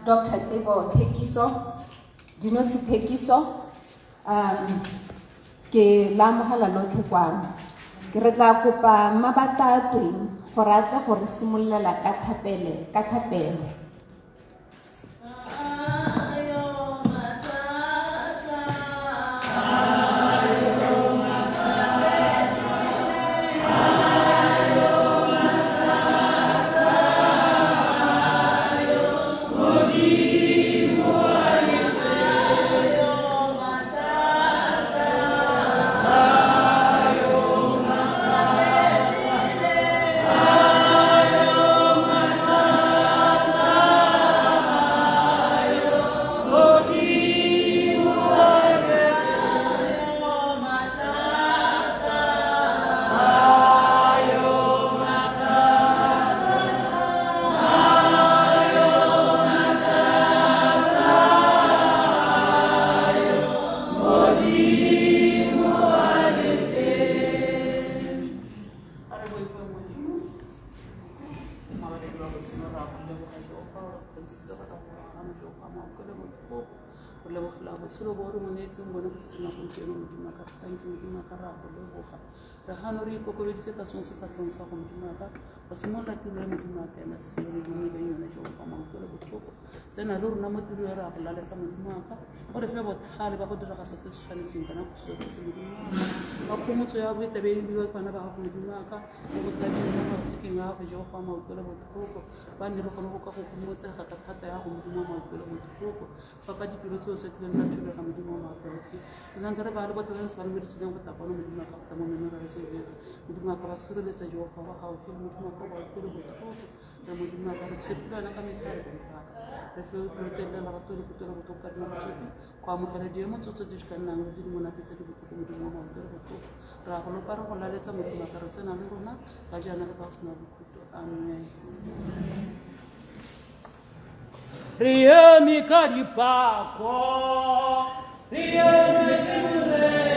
Dr. Tebo Thekiso, Dinotsi Thekiso, ke la mohala lotlhe kwano. Ke re tla kopa mabata tweng gore a tla gore simolola ka thapelo. Hanori kokobedise ka son sifatong sa go mdumaka go simolla tilo ya mdumaka ya masisele le dumile yona jo fa mangkolo botlhoko tsena le rona mo tiro ya ra go laletsa mdumaka o re fe bothale ba go dira ga se se tshwanetseng kana go se se mdumaka ba khomotso ya bo tebe le wa kana ba go mdumaka go botsadi mo go se kinga go jo fa mangkolo botlhoko ba ne le go go ka go khomotsa ga ka thata ya go mdumaka mangkolo botlhoko fa ka dipelo tse se tleng sa thilo ga mdumaka okay nna re ba le botlang se ba le ditse go tapana mdumaka ka mo mena ra se mdumaka ba sireletsa jo fa ba ga go mdumaka ba go botlhoko re mdumaka re tshepilana ka methare ka re fe o tella la batho le kutela go toka na botsoki kwa mo gele di mo tsotso di ka nna di mo nate tse di botlhoko mdumaka ba go botlhoko ra go lopa re go laletsa mdumaka re tsena le rona ka jana re ba sna botlhoko amen Riemi caripako Riemi simulena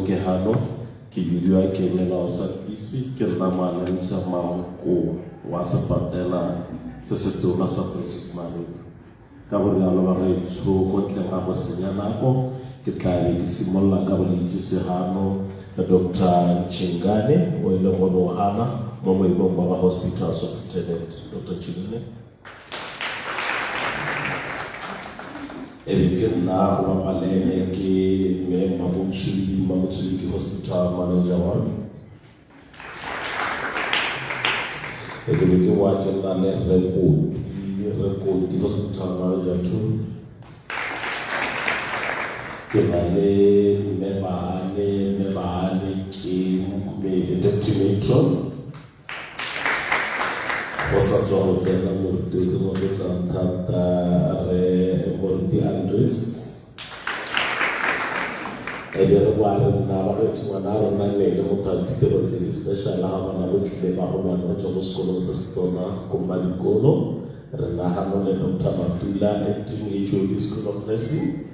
ke hano ke bidua ke mela sa isi ke na mana sa mangko wa se patela se se tona sa Princess Marina. Ka bo rialo ba re tso go tle ga go senya nako ke tla le simolla ka bo le tsisegano Dr. Chingane o ile go no hana mo moibong ba hospital superintendent Dr. Chingane ke nna wa palene ke me mabutsuli ke hospital manager wa ke wa ke na le record di hospital manager too ke na le me bane ke me deputy matron o sa tswa go tsena mo ke mo ke thata re Morti Andres e be re wa re na ba re tswana re na le mo ditiro tse di special ha bana bo tlile ba go bana tswa mo sekolong se se tona ko Madikolo re na ha no le Dr. Matula acting HOD School of Nursing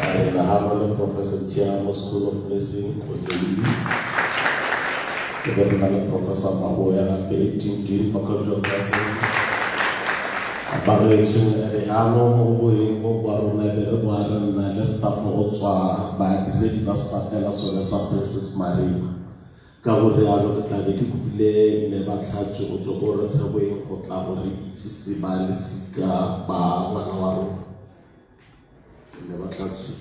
re na ha no le Professor Tiamo School of Nursing ko Jodi ke be na le Professor Mahoya acting Dean Faculty of Nursing Bagetso re ano go go ba rona le ba rena le staff go tswa ba di ba spatela sone sa Princess Marina ka go re alo ke tla ke kupile le ba tlhatso go tswa go re se go go tla go re itse se ba le sika ba bana wa rona le ba tlhatso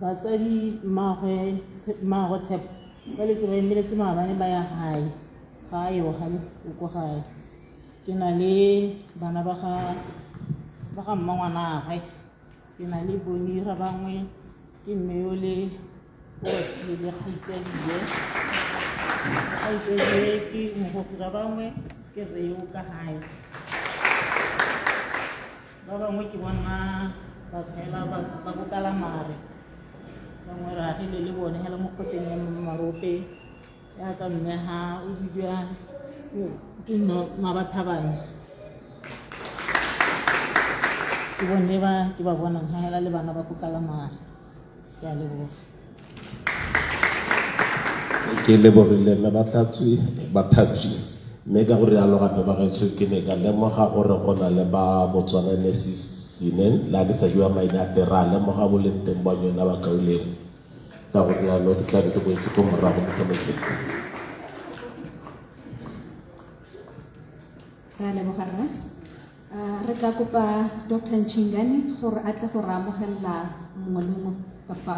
Batsadi magwe tshepo ba le tsebe emeletse maabane ba ya gae ga yo ga ko gae ke na le bana ba ga mmangwana gae ke na le Bonira bangwe ke mme yo le o le gaitsedi ke mogokira bangwe ke re yo ka gae ba bangwe ke bona ba tshela ba go kalamare bangwe ra le bone hela mo kgoteng ya Marope ya ka mme ha o bidwa ke no Mabathabane ke bone ke ba bona ha hela le bana ba go kalamare ke a leboga ke leborile le bathatsi mme ka go rialo gape ba gaetso ke ne ka lemoga gore go na le ba Botswana Sinen la ke sa jwa maina a tera lemoga bo le teng ba yona ba kauleng ka go rialo ke tla ke go itse ko morago mo tsamaiseng ra leboga re tla kopa Dr. Chingane gore a tle go re amogela mongwe le mongwe ka fa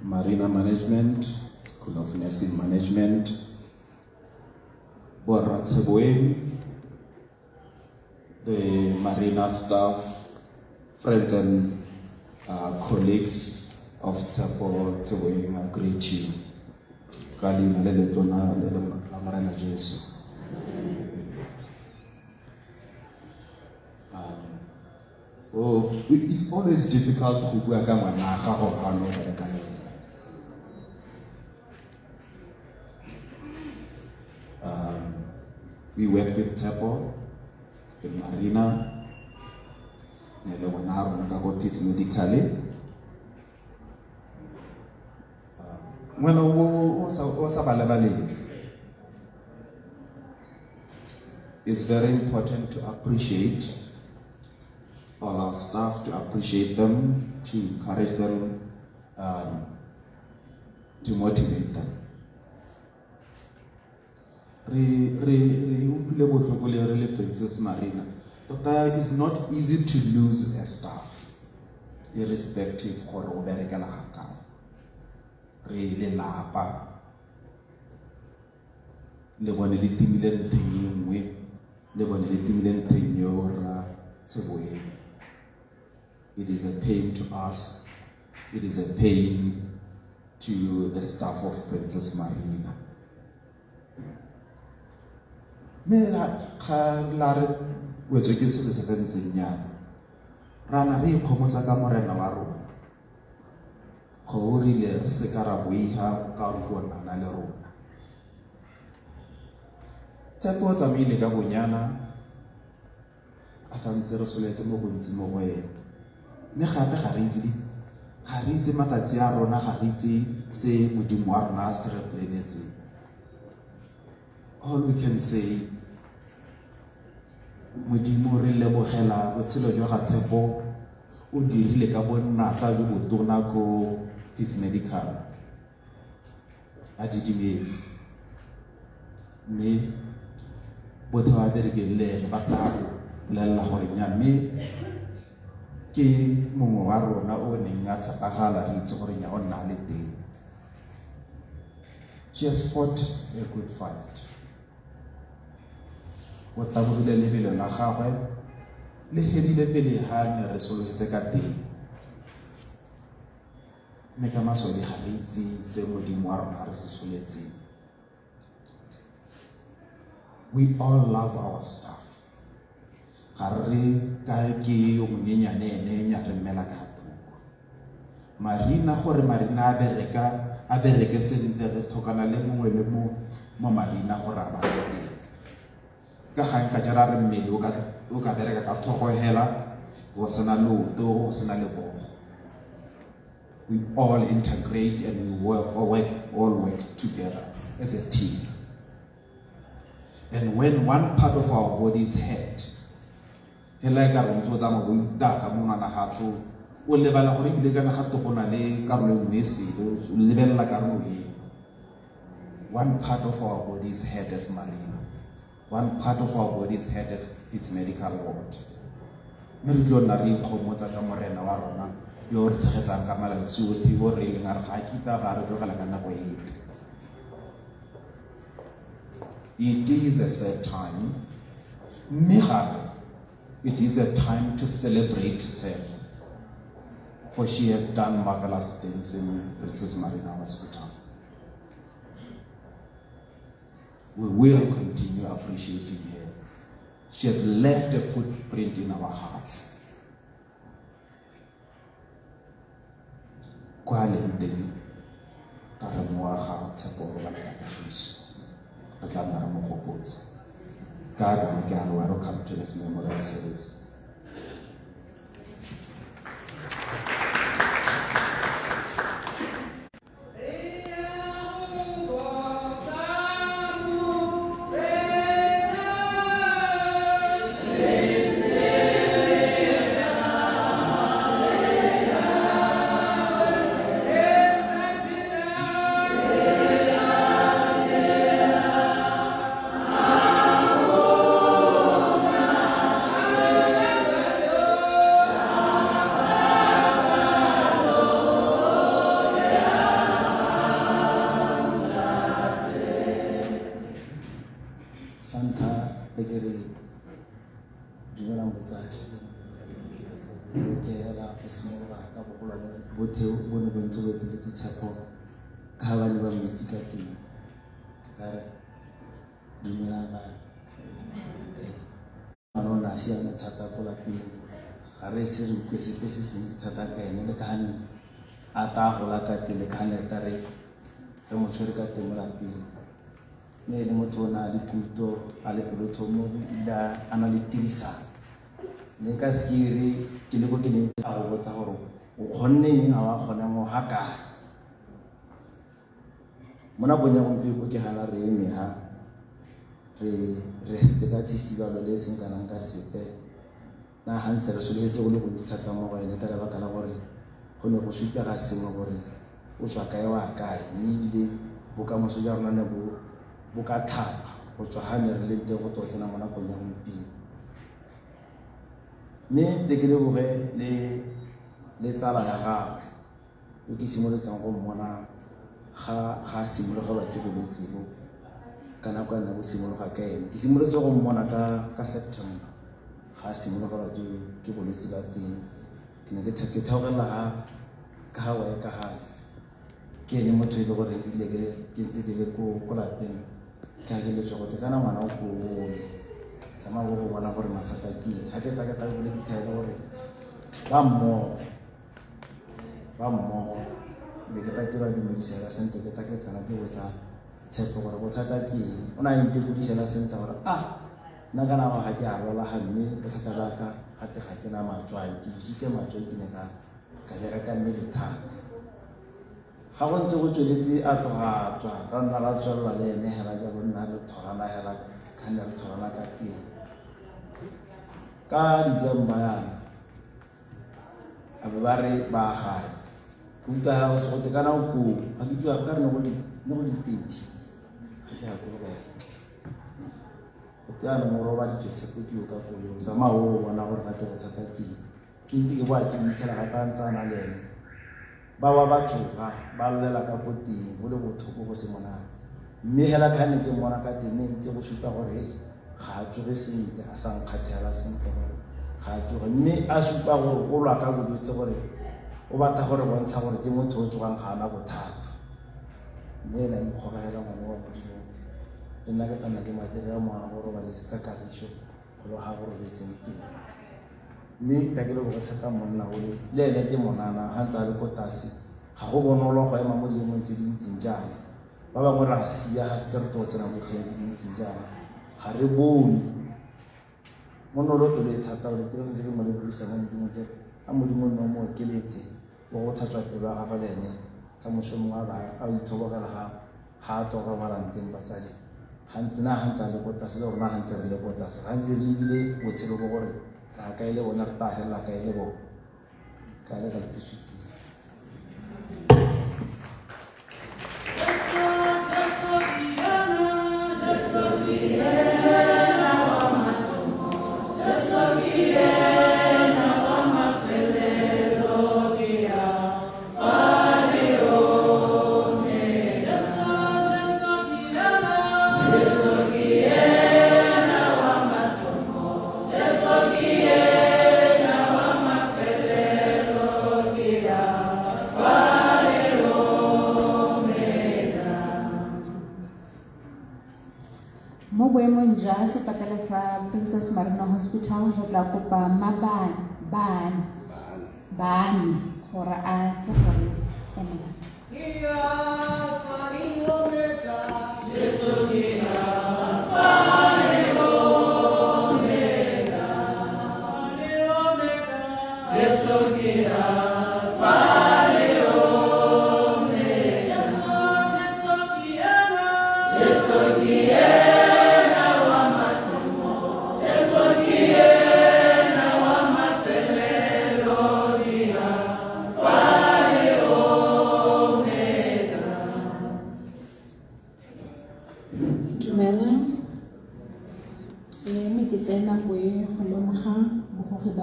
Marina Management, School of Nursing Management, the Marina staff, friends and colleagues of Tsapo Tseboeng, I greet you. Kalina lele tona lele Marina Jesu. It's always difficult to go again na ga go hano berekane. We work with Tshepo, with Marina, Nelewanaro, Nagagopis medically. When I was it's very important to appreciate all our staff, to appreciate them, to encourage them, to motivate them. Princess Marina. It's not easy to lose a staff, irrespective of le lapa le bone le timile ntheng engwe le bone le timile ntheng yo ra Tseboeng. It is a pain to us, it is a pain to the staff of Princess Marina. Me la re wetswe ke se se ntseng nyana rana re ikhomotsa ka morena wa rona go rile re se ka ra boiha ka go nana le rona. Tshepo tsamaile ka bonyana a santse re soletse mo bontsi mo go ena mme gape ga re itse matsatsi a rona, ga re itse se modimo wa rona a se re planetseng. All we can say, modimo re lebogela botshelo jwa ga Tshepo o dirile ka bonnatla jo botona ko Pits Medical a didimetse mme botho ba berekele ba tla bolela gore nya mme ke mongwe wa rona o neng a tshepagala re itse gore nya o nna le teng. She has fought a good fight. O taborile lebelo la gagwe le hedile pele ha ne re sologetse ka teng mme ka masole ga re itse se modimo wa rona re se soletseng. We all love our staff. Gare ka ke yo monyenyane ene nya re mmela ka thoko. Marina gore Marina a bereke sentle re thokana le mongwe le mo Marina gore a ba teng. Ka ga nka jara re mmele o ka bereka ka thogo hela go sena loto go sena le bogo. We all integrate and we all work together as a team. And when one part of our body is hurt, hela ka re motho tsa mo buta ka mona ga tso o lebala gore ile ka na ga togona le karolo nngwe se o lebella karolo e. One part of our body is hurt as Marina. One part of our body is hurt as its medical ward. Mme re na re khomotsa ka morena wa rona yo re tshegetsang ka malatsi o ti bo re le ngare ga kita ga re tlogela ka nako e. It is a sad time. It is a time to celebrate her, for she has done marvelous things in Princess Marina Hospital. We will continue appreciating her. She has left a footprint in our hearts. Kwa le ndeng ka re moa ga Tshepo ba ka kagiso. Re tla nna re mo gopotsa. Ka ke a welcome to this memorial service. ne le motho o na le puto a le pelothomo ila a na le tirisano ne ka sekiri ke le go ke ne a go botsa gore o kgonne eng a wa kgona mo ha kae mo nakong ya gompieno ke gana re eme ha re se ka tsisiba le seng kana ka sepe na hantse re soletse go le bontsi thata mo ga ene ka lebaka la gore go ne go supa ga sengwe gore o tswa kae wa kae mme ebile bokamoso ja rona ne bo ka thapa go tswa ga ne re le teng go totsena mo nakong ya gompieno mme ke le boge le tsala ya gagwe o ke simoletsang go mmona ga simologelwa ke bolwetse bo ka nako ya nako simologa ka ene ke simoletse go mmona ka September ga simologelwa ke bolwetse ba teng ke ne ke theogela ka ga wa ka ga ke ene motho e le gore ile ke ntse ke le ko lapeng ka ke le tsogo kana ngwana o go tsama go bona gore mathata ke ha ke tla go le dithaela gore ba mmo be ke tatela di medisela sente ke ta ke tsana ke botsa tshepo gore bothata ke o na ente go disela sente gore nna kana ba ga ke a rola ga mme bothata ba ka ga ke na matswai ke busitse matswai ke ne ka bereka mme le thata ga go ntse go tsweletse a tloga tswa ra nna la tswelela le ene hela ja go nna le thorana hela ka nne re thorana ka teng ka December yana a be ba re ba gae go utlwa ga go tsogote kana o ko a ke tswa ka re ne go diteti ga ke a go re o tsaya mo roba ditshepo ke ka go zama o bona gore ga te go thata ke ntse ke boa ke mithela ga ka ntsana le ene ba tsoga ba llela ka poteng go le bothoko go se monana mme hela ka ne ke mona ka teng ntse go supa gore ga a tsoge sentle a sa nkgathela sentle gore ga a tsoge mme a supa gore o lwa ka bojotlhe gore o batla gore bontsha gore ke motho o tsogang ga ana bothata mme ena ikgogela ngwane wa modimo le nna ke tana ke materela moana gore ba le se ka kagišo go lo ga gore betseng teng mme ka ke le go thata monna o le ene ke monana ga ntse a le ko tase ga go bonolo go ema mo diemong tse dintseng jaana ba bangwe ra sia ga setse re tlo tsena mo kgeng tse dintseng jaana ga re bone monoloto le thata o le teng ntse ke mo lebodisa mo modimo ke a modimo nno mo okeletse wa go thatswa pelo ya gagwe le ene ka mošomo a ithobogela ga a tswa go robalang teng batsadi gantse na ga ntse a le ko tase le rona ga ntse re le ko tase ga ntse re ebile botshelo bo gore ra ka ile bona re ta hela ka ile bo ka le ka le ja sepatala sa Princess Marina Hospital re tla kopa bane gore a tle gore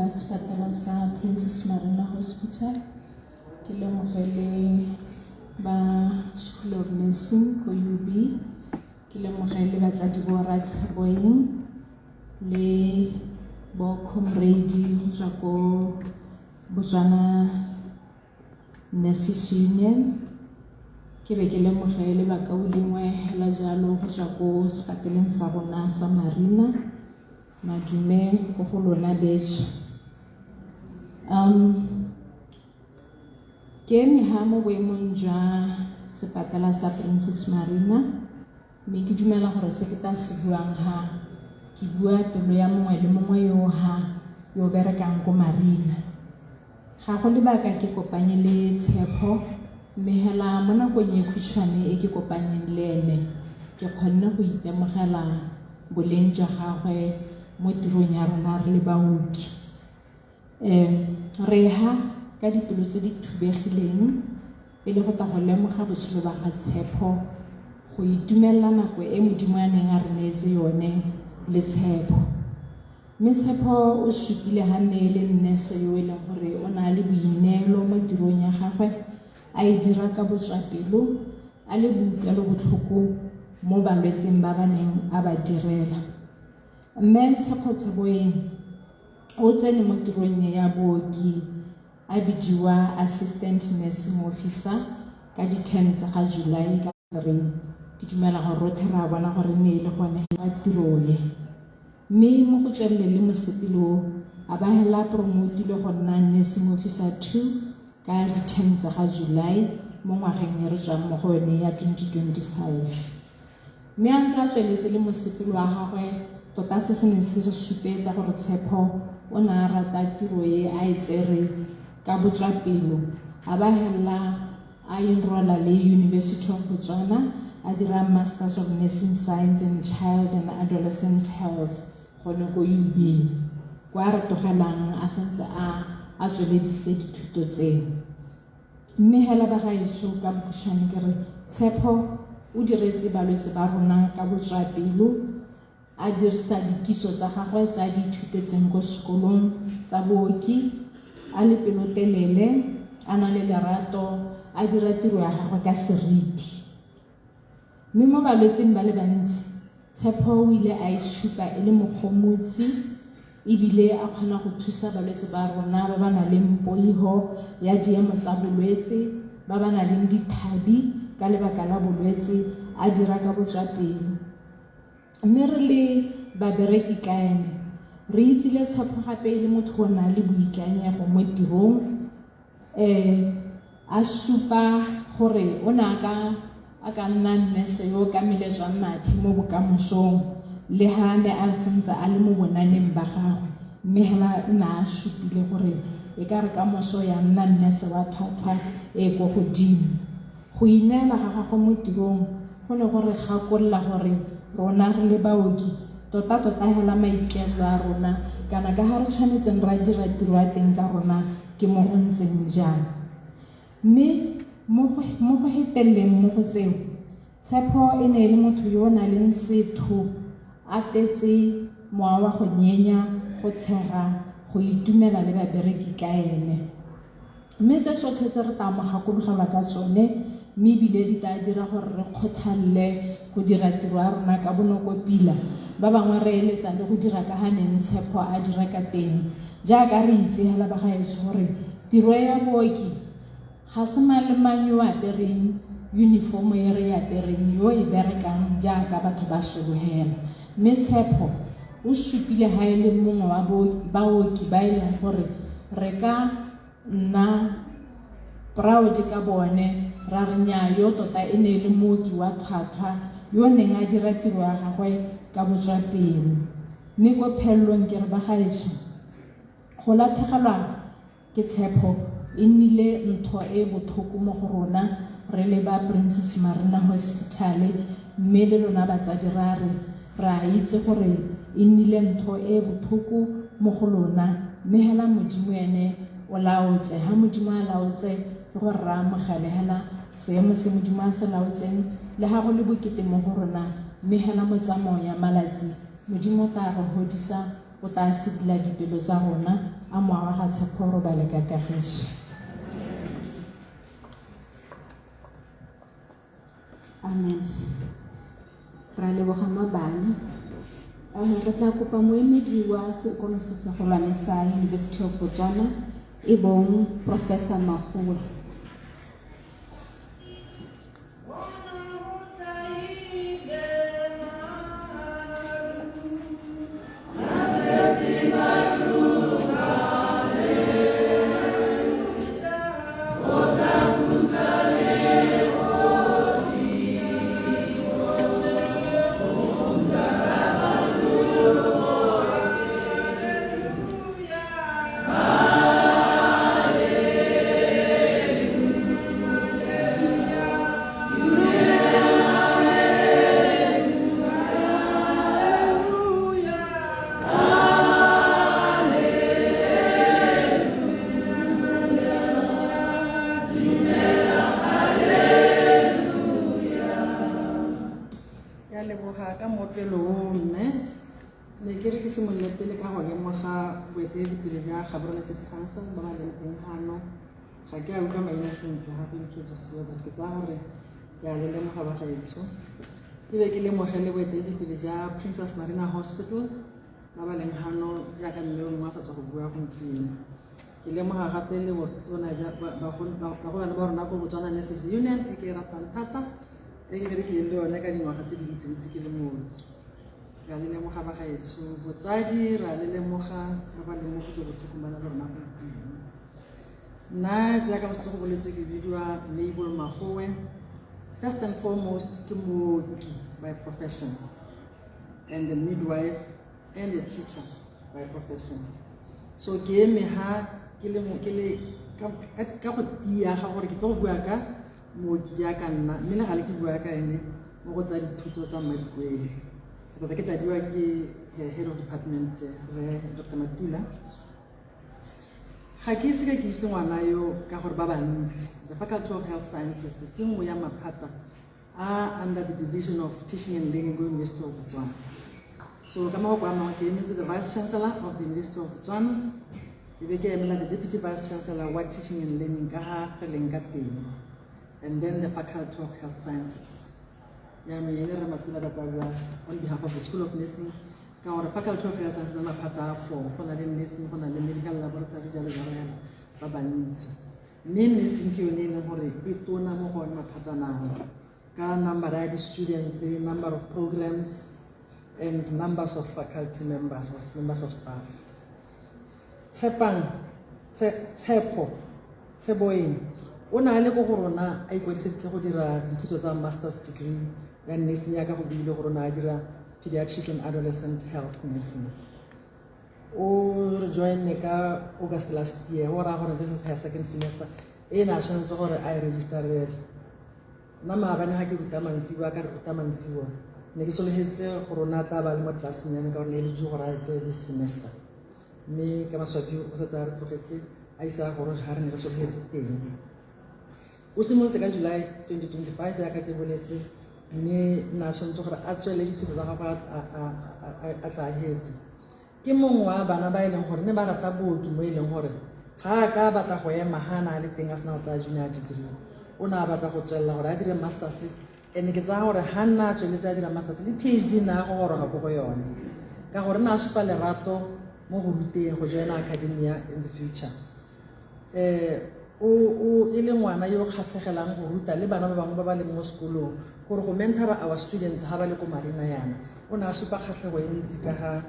sepatala sa Princess Marina Hospital ke lemogele ba School of Nursing ko UB ke lemogele batsadi bo Ratseboyeng le bo comrade go tswa ko Botswana Nurses Union ke be ke lemogele ba kaulengwe hela jalo go tswa ko sepataleng sa rona sa Marina madume go go lona betso ke eme ha mo boemong jwa sepatala sa Princess Marina mme ke dumela gore se ke tla se buang ha ke bua pelo ya mongwe le mongwe yo berekang ko Marina. Ga go lebaka ke kopanye le Tshepo, mme hela mo nakong e khutshwane e ke kopanyeng le ene ke kgonne go itemogela boleng jwa gagwe mo tirong ya rona re le baoki. Re ha ka dipelo tse di thubegileng pele go ta go lemoga botshelo ba ga Tshepo, go itumella nako e Modimo a neng a re neetse yone le Tshepo. Mme Tshepo o supile ha ne le nnese yo e leng gore o na le boineelo mo tirong ya gagwe, a e dira ka botswapelo, a le boikuelo botlhoko mo balwetseng ba ba neng a ba direla. Mme Tshepo Tseboeng o tsene mo tirong ya booki a bidiwa assistant nursing officer ka di 10 tsa July ka 3. Ke dumela gore rotlhe ra bona gore ne ile gone ga tiro ye. Mme mo go tswelele le mosepelo a ba hela promote le go nna nursing officer 2 ka di 10 tsa July mo ngwageng ya re tswang mo go yone ya 2025. Mme a ntse a tsweletse le mosepelo wa gagwe tota se se ne se re supetsa gore Tshepo o ne a rata tiro ye a e tsere ka botswapelo. A ba hela a enrolla le University of Botswana a dira Masters of Nursing Science in Child and Adolescent Health gone ko UB, kwa re togelang a santse a tsweleditse dithuto tseno. Mme hela ba gaetso ka bokhushwane ke re Tshepo o diretse balwetse ba rona ka botswapelo, a dirisa dikiso tsa gagwe tsa di ithutetseng ko sekolong tsa booki, a le pelotelele, a na le lerato, a dira tiro ya gagwe ka seriti. Mme mo balwetseng ba le bantsi Tshepo o ile a isupa e le mogomotsi, ebile a kgona go thusa balwetse ba rona ba ba nang le poiho ya diemo tsa bolwetse, ba ba nang le dithabi ka lebaka la bolwetse, a dira ka botswapelo. Mme re le babereki ka ene re itsile Tshepo gape e le motho o na le boikanyego mo tirong, a supa gore o na a ka nna nnese yo ka meletswang mathe mo bokamosong le ha ne a sentse a le mo bonaneng ba gagwe. Mme hela nna a supile gore e ka re kamoso ya nna nnese wa tlhwatlhwa e ko godimo. Go ineela ga gagwe mo tirong go ne gore gakolola gore rona re le baoki tota hela maikelo a rona kana ka ha re tshwanetseng ra dira tiro ya teng ka rona ke mo go ntseng jang. Mme mo go heteleleng mo go tseo Tshepo e ne e le motho yo o nang le setho, a tetse mowa wa go nyenya, go tshega, go itumela le babereki ka ene. Mme tse tsotlhe tse re tla mo gakologelwa ka tsone, mme ebile di tla dira gore re kgothalle go dira tiro ya rona ka bonokopila. Ba bangwe re eletsa le go dira ka ga neng Tshepo a dira ka teng, jaaka re itse hela ba gaetsho gore tiro ya booki ga se mang le mang yo apereng uniform e re apereng yo e berekang jaaka batho ba sologela. Mme Tshepo o supile ha e le mongwe wa baoki ba e leng gore re ka nna proud ka bone, ra re nnyaa yo tota e ne e le mooki wa tlhwatlhwa yo neng a dira tiro ya gagwe ka botswapelo. Mme ko phelelong ke re ba gaetsho go latlhegelwa ke Tshepo e nnile ntho e botlhoko mo go rona re le ba Princess Marina Hospital, mme le lona batsadi ra itse gore e nnile ntho e botlhoko mo go lona. Mme hela Modimo ene o laotse, ha Modimo a laotse ke gore ra amogele hela seemo se Modimo a se laotseng le ha go le bokete mo go rona. Mme hela mo tsamao ya malatsi Modimo tla re hodisa, o tla sedila dipelo tsa rona, a mowa ga Tshepo robale ka kagiso. Amen. Ra leboga mabana. Re tla kopa moemedi wa sekolo se segolwane sa University of Botswana e bong Professor Magua. ke ke simolle pele ka go lemoga boeteledipele ja Gaborone City Council ba ba leng teng gano ga ke a utlwa maina sentle gape introduceo ke tsaya gore ke a le lemoga ba gaetsho ke be ke lemoge le boeteledipele ja Princess Marina Hospital ba ba leng gano jaaka mme o mongwe a sa tswa go bua gompieno ke lemoga gape le botona bagolwane ba rona ko Botswana Nurses Union e ke e ratang thata e ke berekileng le yone ka dingwaga tse dintsi ke le mooki ra le lemoga ba gaetsho botsadi ra le lemoga re ba lemoga ke botlhoko bana ba rona gompieno nna jaaka botse go boletswe ke bidiwa Mabel Magoe. First and foremost ke mooki by profession and a midwife and a teacher by profession. So ke eme ha ke le ka go tia ga gore ke tlo go bua ka mooki jaaka nna mme le gale ke bua ka ene mo go tsa dithuto tsa Madikwele tota ke tladiwa ke head of department re Dr. Matula ga ke ise ke itse ngwana yo ka gore ba bantsi the Faculty of Health Sciences ke nngwe ya maphata under the division of teaching and learning go University of Botswana. So ka mabaka a mangwe ke emetse the Vice Chancellor of the University of Botswana ke be ke emela the Deputy Vice Chancellor wa teaching and learning ka ha re leng ka teng and then the Faculty of Health Sciences. On behalf of the School of Nursing, our Faculty of Health Sciences na maphata for nursing, medical laboratory, nursing ke yone le gore e tona mo go maphata nang ka number of students, number of programs, and numbers of faculty members or members of staff. Tshepoeng o na le go rona a ikwadisitse go dira dithuto tsa master's degree ya nursing ya ka go bile go rona a dira pediatric and adolescent health nursing. O re join ka August last year o ra gore this is her second semester e na tshwanetse gore I register nna maabane ha ke ruta mantsiwa ka re ruta mantsiwa ne ke sologetse go rona tla ba le mo tlelaseng ya ka gore ne le jo gore a etse this semester mme ka maswabi o sa tla re tlogetse a isa gore ga re ne re sologetse teng o simolotse ka July 2025 ya ka ke boletse mme na tshwanetse gore a tswele dithuto tsa gagwe a tla hetse ke mongwe wa bana ba e leng gore ne ba rata booki mo e leng gore ga a ka batla go ema ha na le teng a sena go tsaya junior degree o na batla go tswelela gore a dire masters ene ke tsaya gore ha nna a tsweletse a dira masters le PhD na go goroga ko go yone ka gore na a supa lerato mo go ruteng go joina academia in the future. O e le ngwana yo kgatlhegelang go ruta le bana ba bangwe ba ba leng mo sekolong gore go mentora our students ha ba le ko Marina yana o na supa kgatlhego e ntsi ka ha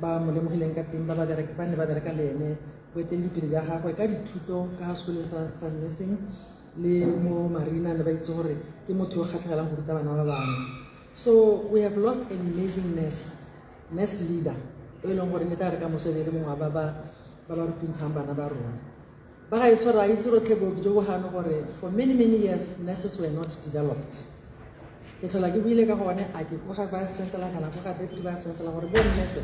ba mo lemogileng ka teng ba ne ba bereka le ene boeteledipele ja gagwe ka dithuto ka ha sekolong sa nursing le mo Marina ne ba itse gore ke motho yo kgatlhegelang go ruta bana ba bangwe. So we have lost an amazing nurse leader e leng gore ne tla re ka mosele le mongwe ba rutintshang bana ba rona ba ga itse ra itse rotlhe bo jo go hano gore for many years nurses were not developed. Ke tlhola ke buile ka gone a ke go ga vice chancellor kana go ga deputy vice chancellor gore bo nurse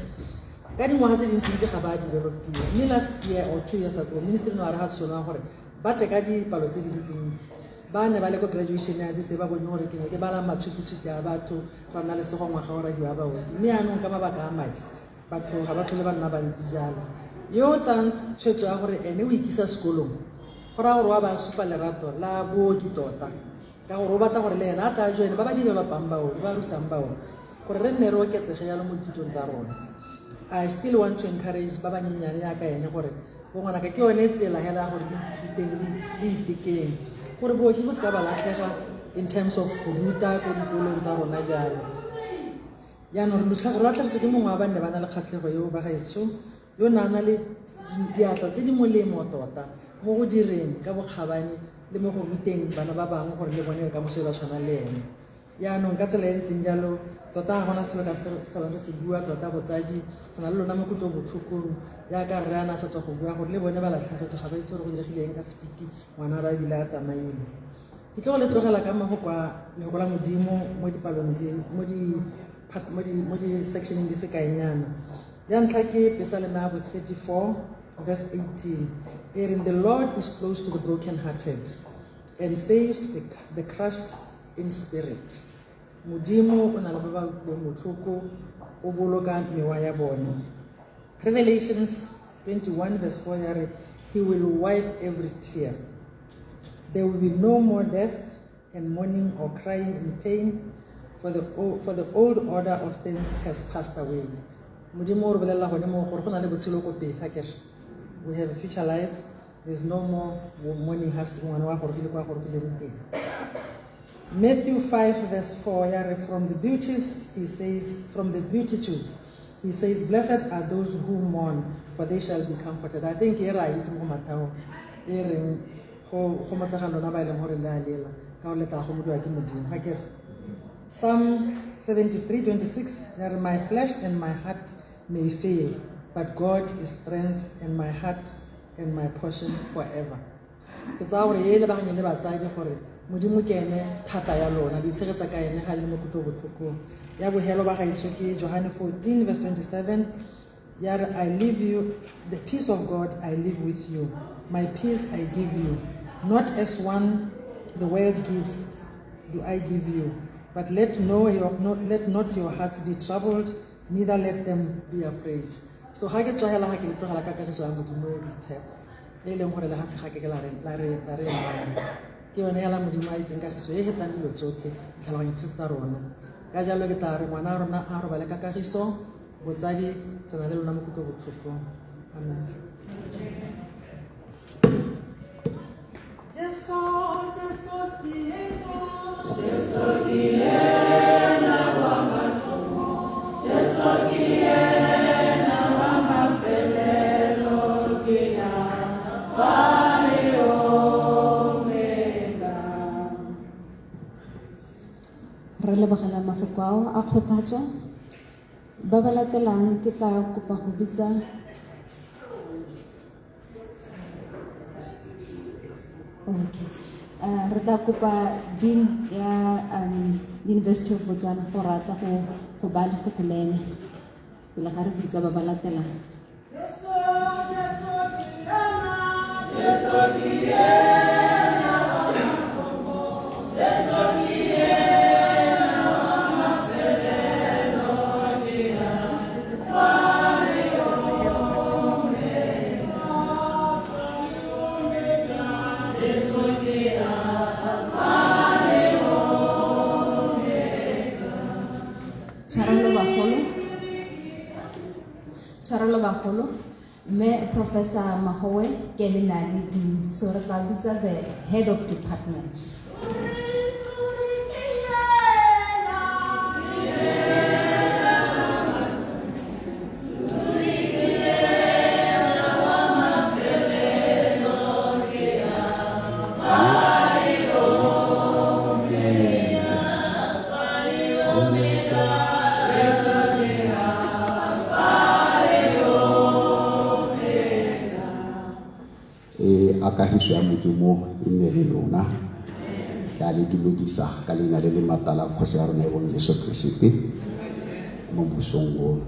ka dingwaga tse dintsi ga ba developiwa mme last year or 2 years ago ministry no ara ha tsona gore ba tle ka dipalo tse dintsi ba ne ba le ko graduation ya di se ba bone gore ke ba la matriculate ya batho ba na le sego ngwaga ora di ba botse mme anong ka mabaka a madi batho ga ba tlhole ba nna bantsi jalo yo tsang tshwetso ya gore ene o ikisa sekolong go ra gore wa ba supa lerato la booki tota ka gore o batla gore le ena a tla joine ba ba developang baoki ba rutang baoki gore re nne re oketsege yalo mo dithutong tsa rona. I still want to encourage ba ba nyenyane ya ka ene gore bo ngwana ka ke yone tsela hela gore dithuteng le itekeng gore booki bo se ka ba latlhega in terms of go ruta ko dikolong tsa rona jalo yaanong re latlhegetswe ke mongwe wa banne ba na le kgatlhego yo ba gaetsho yo nana le diatla tse di molemo tota mo go direng ka bokgabane le mo go ruteng bana ba bangwe gore le bone ka moso ba tshwana le ene yaanong ka tsela e ntseng jalo tota ga gona selo ka tlholang re se bua tota botsadi go na le lona mo kutlo botlhokong yaaka re ana sa tswa go bua gore le bone ba latlhegetswe ga ba itse gore go diregileng ka sepiti ngwana ba ebile a tsamaile ke tlo go le tlogela ka mago kwa lego la modimo mo dipalong mo di sectioneng di se kaenyana ya ntlha ke Psalm 34 verse 18 and the Lord is close to the broken-hearted and saves the crushed in spirit. Modimo o na le ba ba motlhoko o boloka mewa ya bone. Revelations 21 verse 4 ya re, he will wipe every tear. There will be no more death and mourning or crying in pain, for the old order of things has passed away. Modimo re bolela gone mo gore go na le botshelo go pele ha kere. We have a future life. There's no more mourning has to ngwana wa gorogile kwa gorogileng teng. Matthew 5 verse 4 ya re, from the beauties he says, from the beatitudes he says, blessed are those who mourn, for they shall be comforted. I think here I it's mo matao e reng go matsaga lona ba ileng gore le a lela ka o leta go modwa ke modimo ha kere. Psalm 73:26 ya re, my flesh and my heart may fail, but God is strength and my heart and my portion forever. Ke tsa gore ye le ba gane le batsadi gore modimo ke ene thata ya lona di tshegetsa ka ene ga le mo kuto botlhokong. Ya bohelo ba gaitso ke John 14 verse 27 ya re, I leave you the peace of God, I live with you, my peace I give you, not as one the world gives do I give you, but let not your hearts be troubled, neither let them be afraid. So ha ke tswahela ha ke le tlogela ka kagiso ya modimo e ditshepo e leng gore le ha tshe ga ke la re ke yone ya la modimo a itseng kagiso e hetang dilo tsotlhe tlhaloganya tsa rona. Ka jalo ke tla re ngwana rona a robale ka kagiso, botsadi re na le lona mo kuto botlhokong. Amen. Re lebogela mafoko ao a kgothatso. Ba ba latelang ke tla kopa go bitsa re tla kopa Dean ya University of Botswana go rata go ba lefoko lene pele ga re bitsa ba ba latelang. Tshwarelo bagolo, mme Professor Mahoe ke lenane Dean, so re tla bitsa the head of department. Kagiso ya modimo e nne le lona ke a le dumedisa ka leina le le matala kgosi ya rona e bong Jesu Kriste mo busong ono.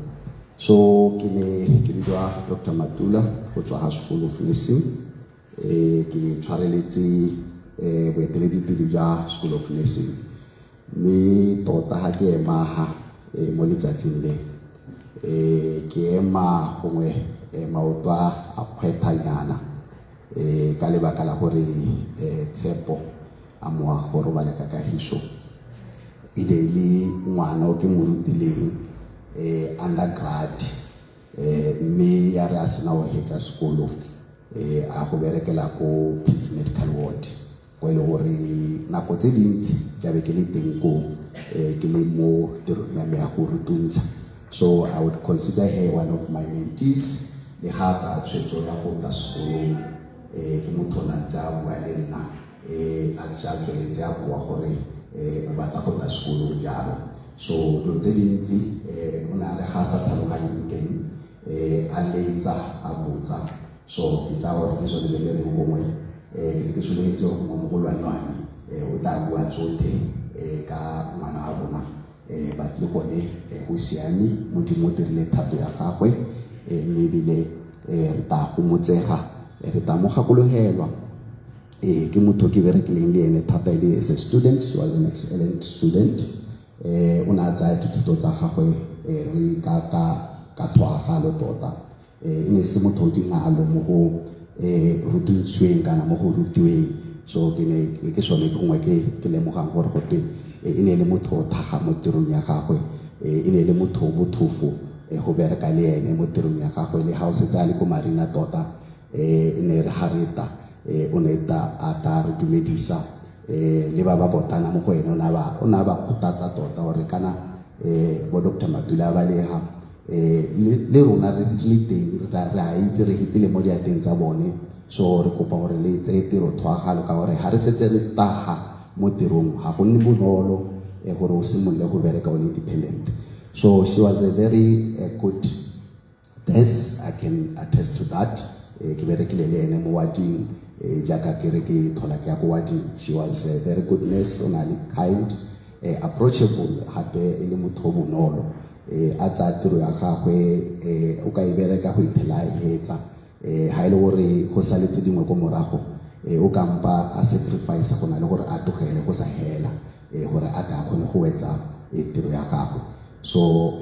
So ke ne ke bitswa Dr. Matula go tswa ha School of Nursing, ke tshwareletse boeteledipele jwa School of Nursing, mme tota ha ke ema ha mo letsatsing le ke ema gongwe maotwa a kgwethanyana ka lebaka la gore tshepo a moa go robala ka kagiso e le ngwana o ke mo rutileng undergrad, mme ya re a sena go hetsa sekolo a go berekela ko Pitts Medical Ward go ile gore nako tse dintsi ke be ke le teng ko ke le mo tirong ya me ya go rutuntsha. So I would consider her one of my mentees. Le ha tsa tshwetso ya go nna sekolong ke motho na tsa bua le nna a tsa tsweletse a bua gore o batla go nna sekolong jalo. So do tse dintsi o na re ga sa tlhaloganye teng a letsa a botsa. So ke tsa gore ke sone le re bongwe ke soletse mo mogolwane o tla bua tsotlhe ka ngwana a bona ba tle gone go siame modimo dirile thato ya gagwe, mme ebile re ta go motsega re ta mo gakologelwa ke motho ke berekileng le ene thata ile as a student. She was an excellent student. O na tsaya dithuto tsa gagwe re ka tshwaragalo tota e ne se motho o dingalo mo go rutuntsweng kana mo go rutiweng so ke sone gongwe ke lemogang gore go twe e ne le motho o thaga mo tirong ya gagwe e ne le motho o bothofo go bereka le ene mo tirong ya gagwe le ga o setse a le ko marina tota e ne re hareta o ne a ta re dumedisa le ba botana mo go ene o na ba kgothatsa tota gore kana bo Dr. Madula ba lega le rona re le teng re a itse re hitile mo diateng tsa bone so re kopa gore le tse tiro thwagalo ka gore ha re setse re taga mo tirong ha go nne bonolo gore o simololle go bereka o le independent so she was a very good nurse. I can attest to that ke berekile le ene mo wading jaaka ke re ke thola ke ya go wading she was a very good nurse o na le kind approachable hape e le motho bonolo a tsa tiro ya gagwe o ka e bereka go ithela etsa ha ile gore go saletse dingwe ko morago o kampa a sacrifice go na le gore a togele go sa hela gore a ka kgone go wetsa tiro ya gagwe so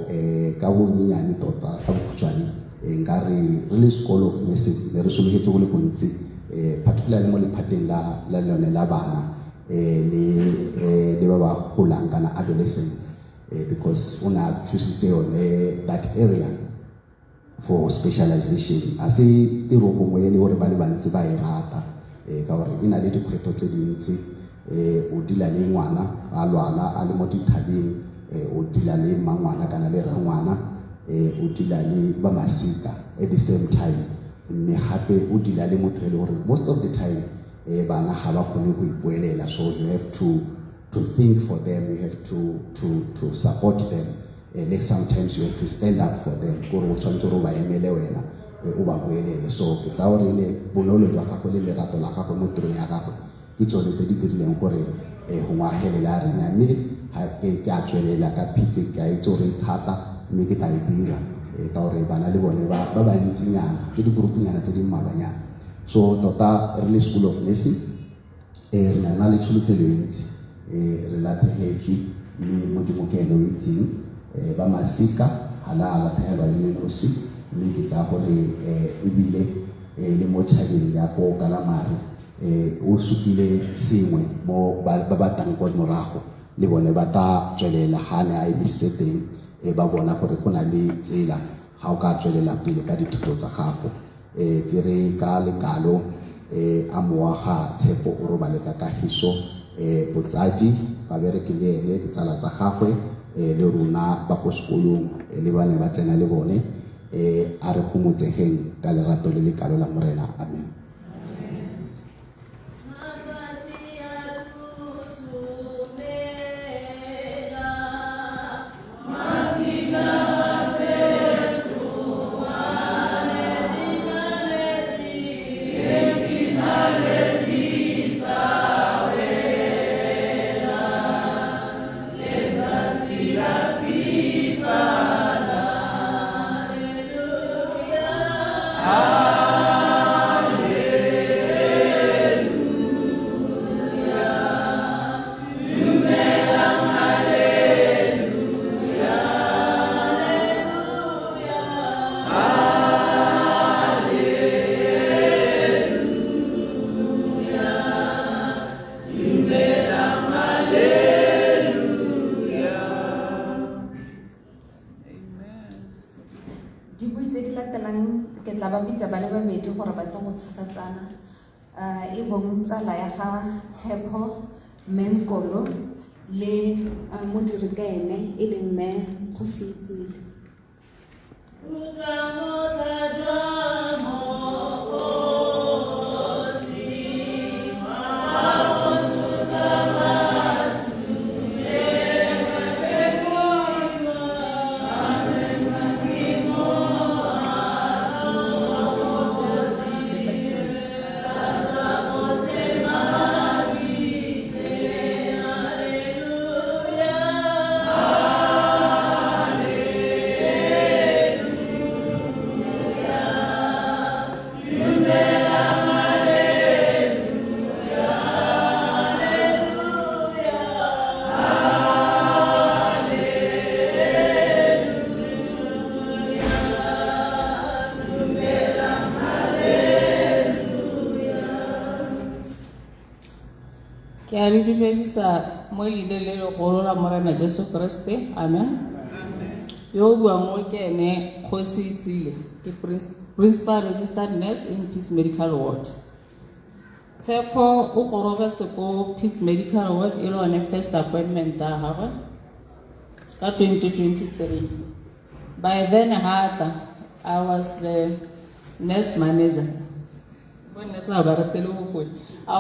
ka bonnyane tota ka bokhutswane nka re le School of Nursing le re sologetse go le gontsi particularly mo lephateng la lone la bana le ba ba golang kana adolescents because una thusitse yone that area for specialization a se tiro gongwe le gore ba le bantsi ba e rata ka gore e na le dikgwetlho tse dintsi o dila le ngwana a lwala a le mo dithabeng o dila le mangwana kana le rangwana o dila le ba masika at the same time mme hape o dila le motho le gore most of the time bana ha ba kgone go ipuelela so you have to think for them, you have to support them and sometimes you have to stand up for them gore o tshwanetse go ba emele wena o ba buelele so ke tsa gore le bonolo jwa gago le lerato la gago mo tirong ya gago ke tsone tse di dirileng gore go ngwagelela rena mme ke a tswelela ka phitse ke a itse gore thata mme ke tla e dira ka gore bana le bone ba bantsinyana ke digroupunyana tse di mmalwanyana so tota re le School of Nursing re na le tsholofelo e ntsi re latlhegetswe mme mo dimokelo e itseng ba masika hala a latlhegelwa le nosi mme ke tsa gore ebile le mo tšhabeng ya ko Kalamari o supile sengwe mo ba batang kwa morago le bone ba ta tswelela ha ne a emisitse teng ba bona gore go na le tsela ha o ka tswelela pele ka dithuto tsa gago ke re ka lekalo a moaga tshepo o robale ka kagiso botsadi ba bereke le ene ditsala tsa gagwe le rona ba go sekolong le bane ba tsena le bone a re gomotsegeng ka lerato le lekalo la morena amen. E bong tsala ya ga Tshepo Menkolo le modiri ka ene e leng mme Kgositsile. ke a le dumedisa mo leina le legolo la Morena Jesu Kriste. Amen. Yo buang mo ke ene Kgosi Tsile ke principal registered nurse in Peace Medical Ward. Tshepo o gorobetse ko Peace Medical Ward e le one first appointment ya gagwe ka 2023. By then I was the nurse manager. I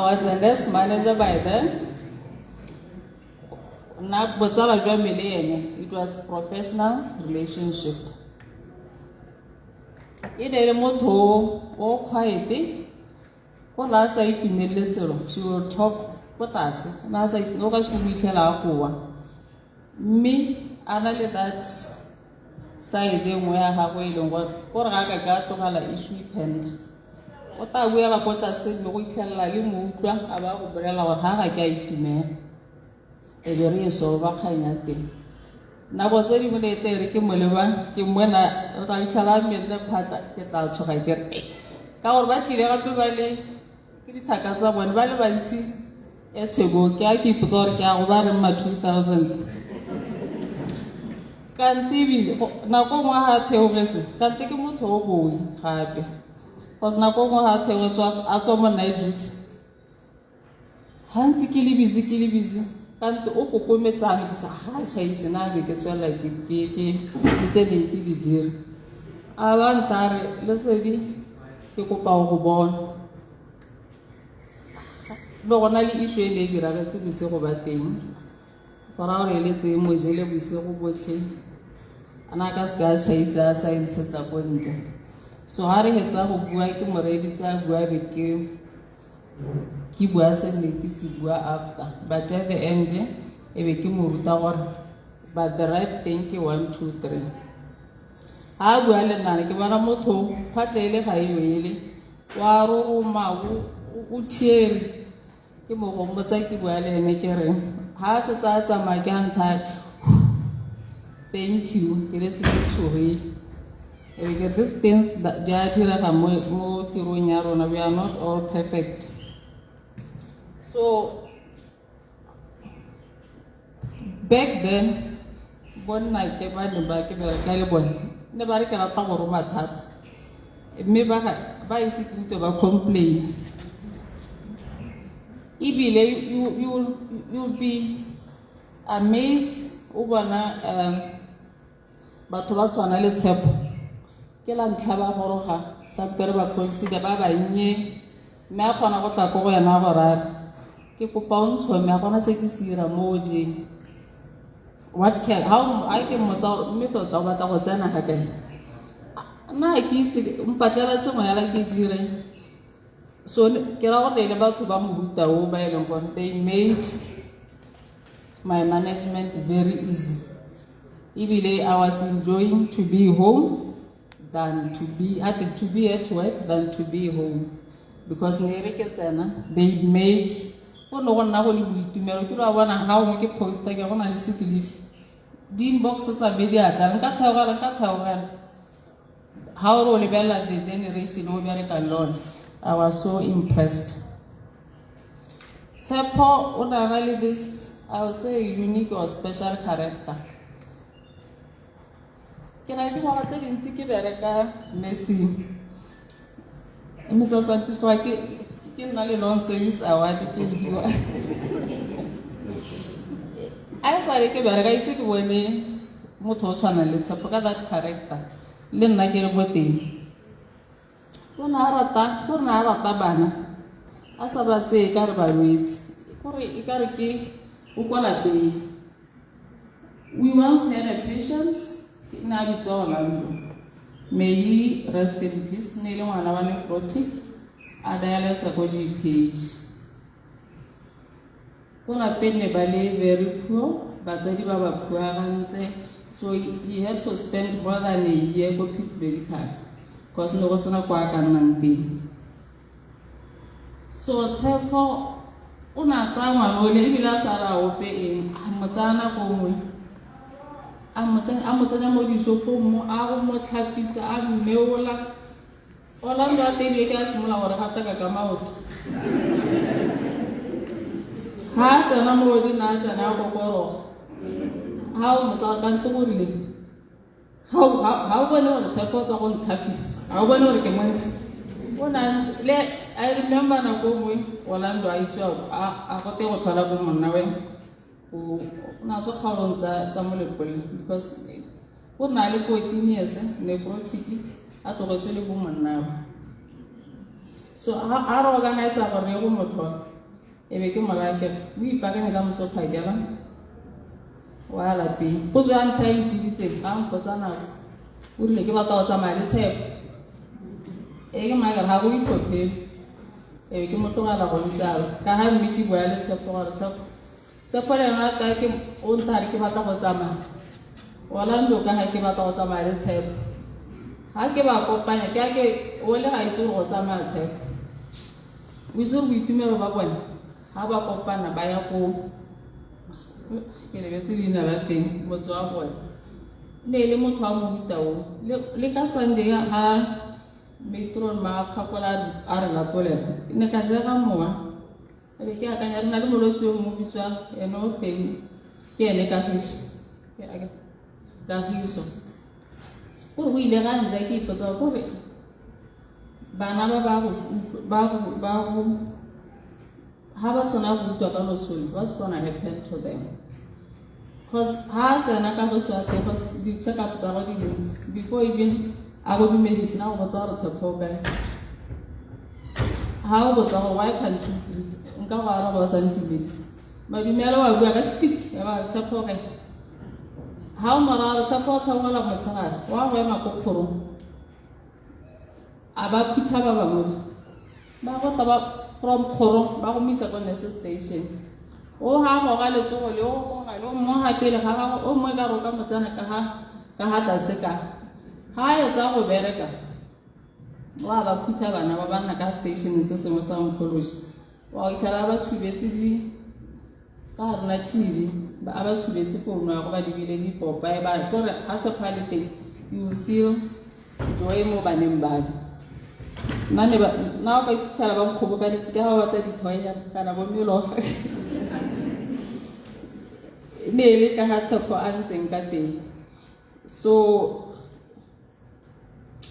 was the nurse manager by then. It was professional relationship. She will talk with us. And I said, no, me, I know that side where I have waited on what I got to have issue penned. What I will about us said, we tell like you move about umbrella or how I get me. A very so kind thing. Now, what's any when they take him when I tell me the part get out so I get it. Our battery up to Valley, it takes up when Valley. It's a go, Kaki Puzorka, over my 2000. Can't TV, Nakoma had theories, can't take him to boy, happy. Was Nakoma had theories at some night. Hansi killy busy. Can't Okokumet high chase and I make a shell like it's a dear. I want Tari, let's say, Yokopa born. But when I issue a lady, I got to be so about thing. For our relative, Mojele, we so botchy. And I got chase as I set up one day. So Harry had some work already time where I became. He was sending this after, but at the end, it became tower. But the right thing, 1, 2, 3. I will and Nanakiwanamoto, Patele Highway, Waro Mau, Utier, Kimo Mozaki, well, and Nakere. Has it at my gun. Thank you, it's sorry. We get these things that they are more to we are not all perfect. So back then, one night came by the back of the Caliban. Never can I talk about that. Maybe by sitting to a complaint. You'll be amazed over but what's one a little help. Kelan Taba Horoha, Sabberba consider Baba Nye, Mapana Wataco and Avarar. Pounds when Mapana Sekisira Moji. What can how I can without method of what I was then I had. Now I keep Patella somewhere like it. So Kerala they about to Bamuta over they made my management very easy. Even I was enjoying to be home than to be at work than to be home. Because they make no one now will be to how we post like I want to sick leave. Dean boxes are very and cut how really well the generation of American law. I was so impressed. Sepo, what I really this, I would say unique or special character. Can I do what I didn't think about Messi? Mr. Santos, I can only long service award. I said, I said, when a motor channel, it's a that character. Then I get what they Purnarata Bana. As about say, Garbarit, Ikariki, Ukwala. We once had a patient in Abizola. May he rest in peace, Nilo and Avani Proti, Adalas Agoji page. Puna Pene Bale very poor, but Zadibaba poor, so he had to spend more than a year for Pittsburgh. Because no was not quite a so therefore, una time only Vilasara obeying Amatana Homo. Amatana Modishopo, Amo Capisa, and Meola. All I'm not taking a small or have to come out. Ha tsena mogodi na tsena go koroga. Ha o motsa ka ntse go rile. Ha o bone gore tshepo tsa go ntlhapisa. Ha o bone gore ke montle. I remember na go mo Orlando a iswa a go te go tlhola go monna wena. O na so kgaolong tsa molepole because o na le 14 years nephrotic a tlogetswe le bo monna. So ha re organize gore go motlhola e be ke morake o ipakanya ka mosophakela wa lapeng go jwa ntlha e ipiditse ga mpotsa nako o rile ke batla go tsamaya le tshepo e ke maakere ga go itlhophele e be ke mo tlogela go ntsalo ka ga mme ke bua le tshepo gore tshepo le yona ka ke o ntare ke batla go tsamaya Orlando ka ga ke batla go tsamaya le tshepo ga ke ba kopanya ke a ke o le ga itse go tsamaya tshepo o itse go itumelo ba bone ha ba kopana ba ya go ke lebetse leina la teng motho wa bone ne le motho wa mohutao le ka Sunday ha metron ma kgakola a re lapolela ne ka jega mowa e be ke akanya re na le molwetse o mo bitswa ene o teng ke ene Kagiso gore o ile ga nja ke ipotsa gore bana ba ha ba sena go utlwa ka losolo what's gonna happen to them because ha tsena ka go swatse because di check up tsa go di dintsi before even a go di medicine a go botsa gore tshepo kae ha o botsa gore why can't you eat nka go araba ba sa ntse medicine madumela wa bua ka speed ya ba tshepo kae ha o mara tshepo ka go la motsagara wa go ema ko kgorong a ba phutha ba bangwe ba go taba from kgorong ba go misa ko nurse station o ha go ga letsogo le o ga le mo ha pele ga o mo ka roka motsana ka ha tlase ka ha ya tsa go bereka wa ba phutha bana ba bana ka station se sengwe sa oncology wa itšhala ba tshubetse di ka rena TV ba tshubetse founu ya go ba dibile di popa e ba gore a tsepha le teng you feel joy mo baneng ba nane ba na ba tsala ba mkhobo ka ditse ka ba batla dithoya kana bo melo ne le ka ha tshepo a ntseng ka teng so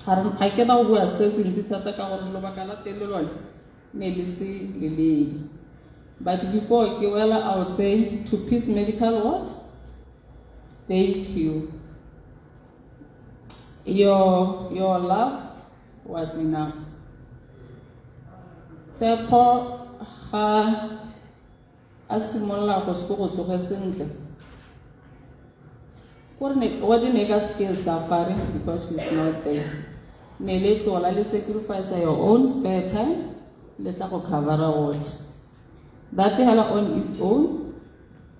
ga ke na go bua se se ntse thata ka gore lobaka la teng le lone ne le se leledi but before ke wela I will say to Peace Medical Ward thank you your love was enough. Tshepo ga a simolla go se go tsoga sentle gore what the nigga skills suffering because she's not there ne le tola le sacrifice your own spare time le tla go cover a what that hela on its own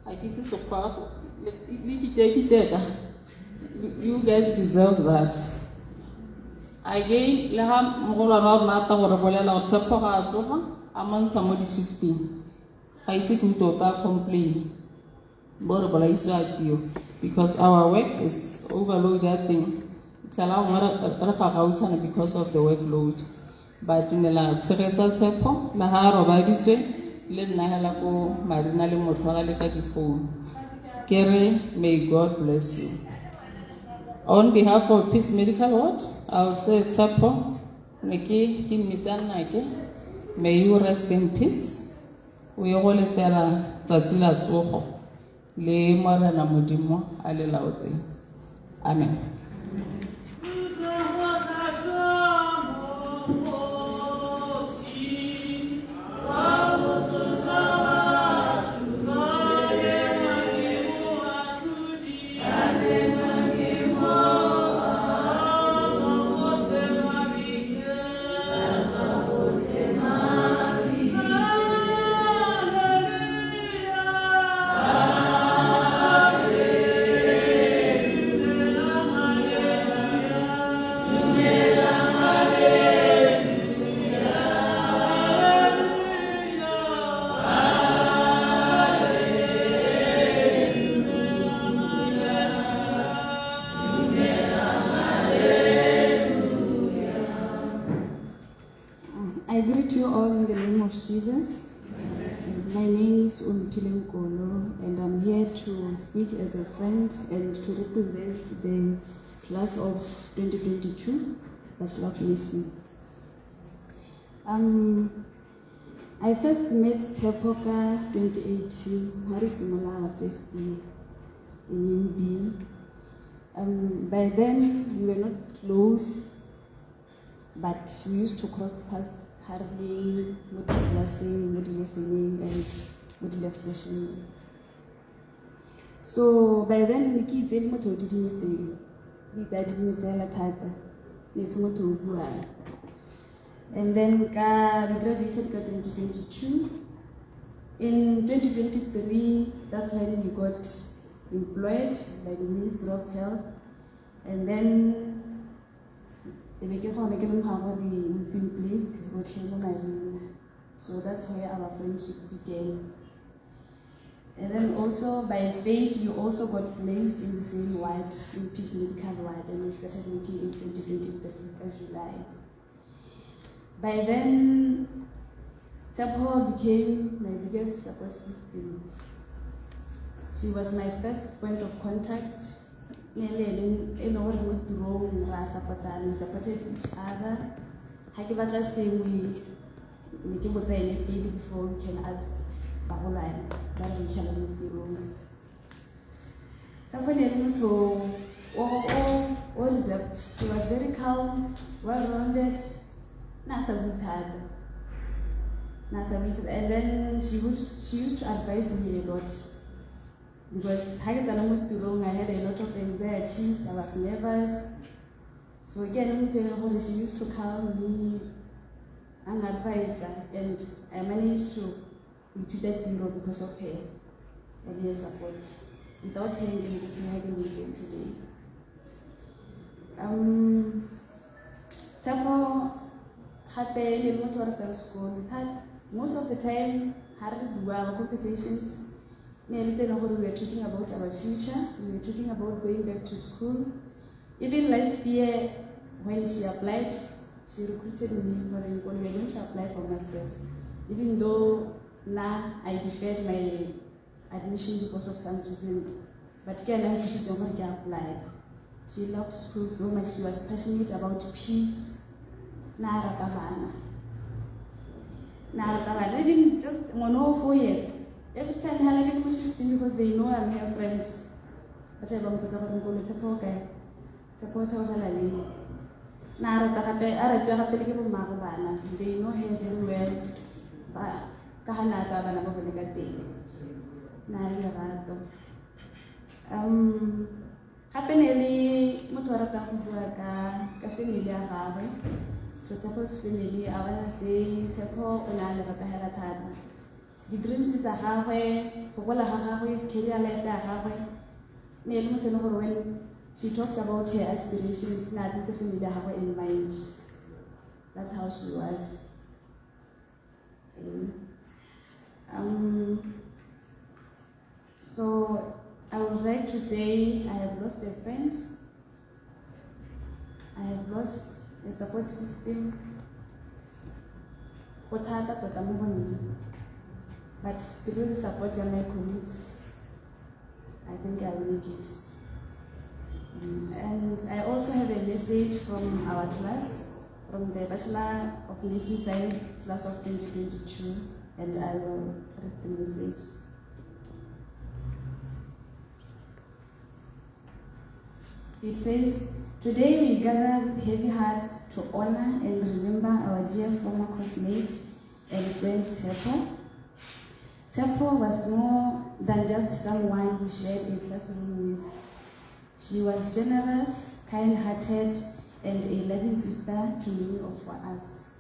I get so far you guys deserve that. Again, le ha mogolwana wa rona a ta gore bolela gore tshepo ga a tsoga a montsha mo di-shifting ga ise ke utlwa complain bo re bolaisiwa tiro because our work is overloaded thing tlala ngwe re ga gautshana because of the workload but ne la tshegetsa tshepo la ha robaditswe le nna hela ko marina le motlhola le ka difounu ke re may God bless you. On behalf of Peace Medical Ward, I will say Tshepo, Niki, Kimizanake, may you rest in peace. We all letera Tatila Tsoho, Le Morana Mudimo, Ale Lauzi. Amen. I greet you all in the name of Jesus. My name is Umpile Nkolo, and I'm here to speak as a friend and to represent the class of 2022, Bachelor of Nursing. I first met Tepoka 2018, Harisimala first year in UB. By then, we were not close, but we used to cross paths hardly, mood listening, and mood obsession. So by then, Nikki did not do anything. We didn't tell a tata. And then we graduated in 2022. In 2023, that's when we got employed by the Ministry of Health. And then we've been placed. So that's where our friendship began. And then also by fate, we also got placed in the same ward, in Peace Medical Ward, and we started working in 2023 July. By then, Tepo became my biggest support system. She was my first point of contact. We supported each other. Before we can ask she was very calm, well-rounded, and then she used to advise me a lot. Because I had a lot of anxieties, I was nervous. So again, she used to calm me and advise her, and I managed to reach that zero because of her and her support. Without her, I didn't live today. Tepo had a lot of school. Most of the time, had our conversations. We were talking about our future, we were talking about going back to school. Even last year, when she applied, she recruited me for we were going to apply for masters. Even though now I deferred my admission because of some reasons. But she don't want to apply. She loved school so much, she was passionate about peace. Even just 4 years. Every time I get pushing because they know I'm her friend. But I don't support her. They know her very well. Family, I want to say, the dreams is a halfway, career life when she talks about her aspirations, not the family in mind. That's how she was. So I would like to say I have lost a friend. I have lost a support system. But through the support of my colleagues, I think I'll make it. And I also have a message from our class, from the Bachelor of Nursing Science class of 2022, and I will read the message. It says, today we gather with heavy hearts to honor and remember our dear former classmate and friend Tepo. Tepo was more than just someone who shared a classroom with. She was generous, kind-hearted, and a loving sister to many of us.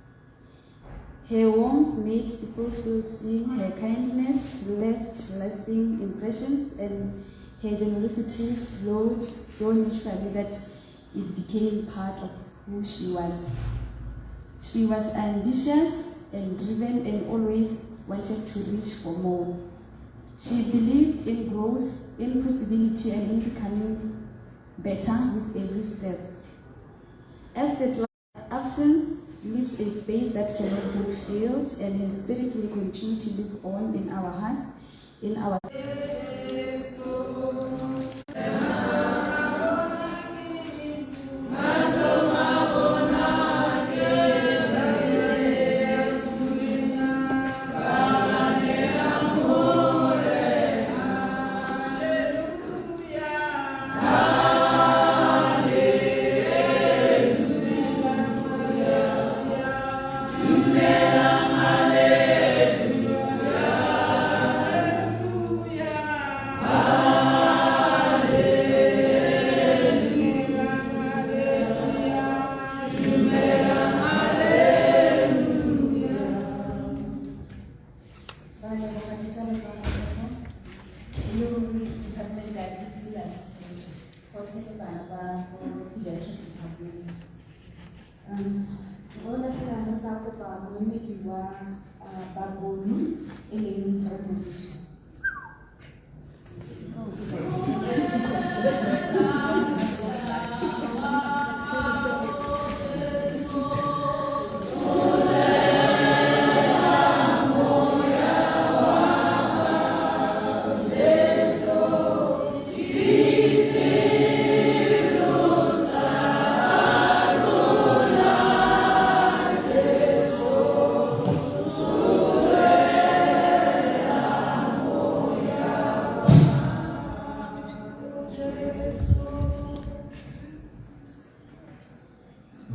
Her warmth made people feel seen, her kindness left lasting impressions, and her generosity flowed so naturally that it became part of who she was. She was ambitious and driven and always wanted to reach for more. She believed in growth, in possibility, and in becoming better with every step. As the absence leaves a space that cannot be filled, and His Spirit will continue to live on in our hearts, in our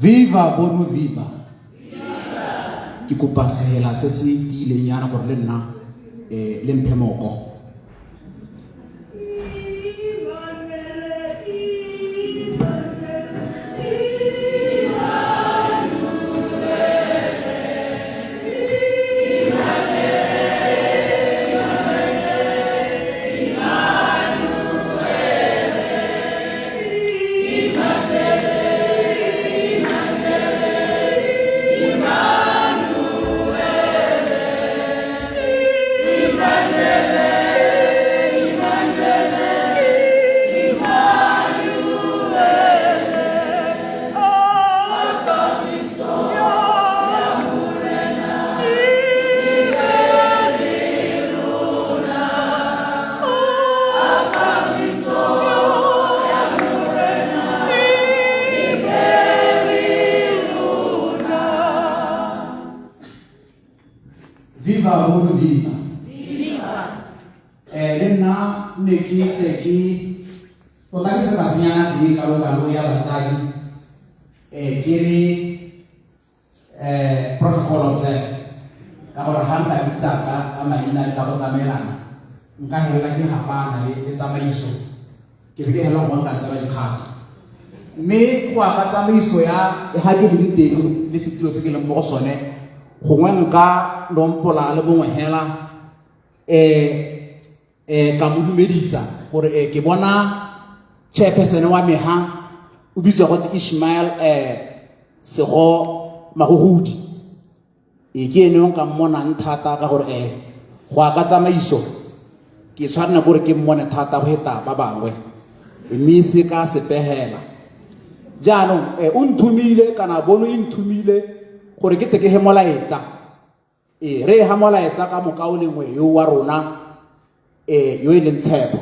Viva bono viva. Ke kopa sehela se se dileng yana gore le nna le mphe moko. Viva bono viva. Viva. Lena neki potaki se tasiana di kalau ya bataki kiri protocol observe kalau hanta bicara ama ina kalau tamelana nka hela ki hapana le tsamaiso ke be ke hela go nka tsaba dikgato me kwa ka tsamaiso ya ha ke di teng le setilo se ke leng mo go sone gongwe nka lompola le bongwe hela ka mo dumedisa gore ke bona chairperson wa meha o bitswa go Ishmael sego magogodi ke ene nka mmona nthata ka gore go aka tsamaiso ke tshwanela gore ke mmone thata go heta ba bangwe mme se ka sepehela jaanong o nthumile kana bono e nthumile gore ke teke he molaetsa re ha molaetsa ka mokao lengwe yo wa rona yo ile ntshepo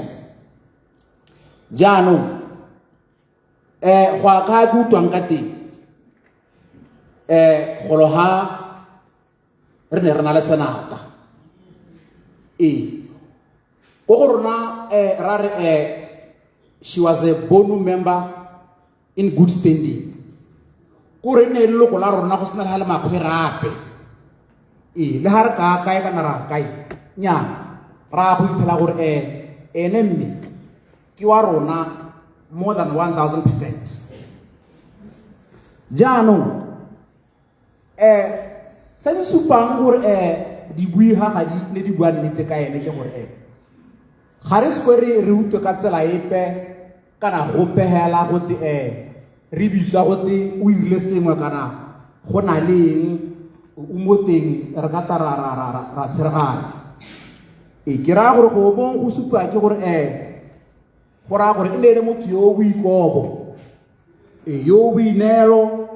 jaanong go ka dutwang ka teng golo ha re ne re na le senata go go rona ra re she was a bonu member in good standing ko re ne le go la rona go sena le makhwerape le ha re ka kae kana ra kae nya ra bo iphela gore enemy ke wa rona more than 1000%. jaanong se se supang gore di bui ha ga di le di bua nnete ka ene ke gore ga re se re utwe ka tsela epe kana go pehela go re bitsa go o ile sengwe kana go na leng o moteng re ka ra tshregana ke ra gore go bong go supa ke gore go ra gore e le motho yo o ikobo yo o inelo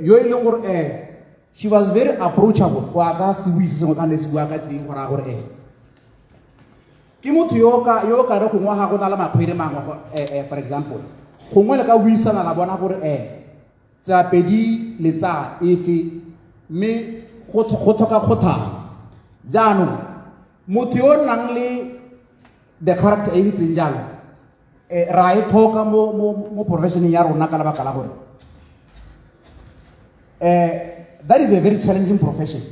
yo e leng gore she was very approachable go aka se bui se sengwe ka ne se bua ka teng gore a gore ke motho yo ka re gongwe ga go na le makgwele mangwe for example gongwe le ka buisana la bona gore tsa pedi le tsa efe mme go tlhoka kgothana jaanong motho yo o nang le the character e ntseng jalo ra e tlhoka mo professioneng ya rona ka lebaka la gore that is a very challenging profession.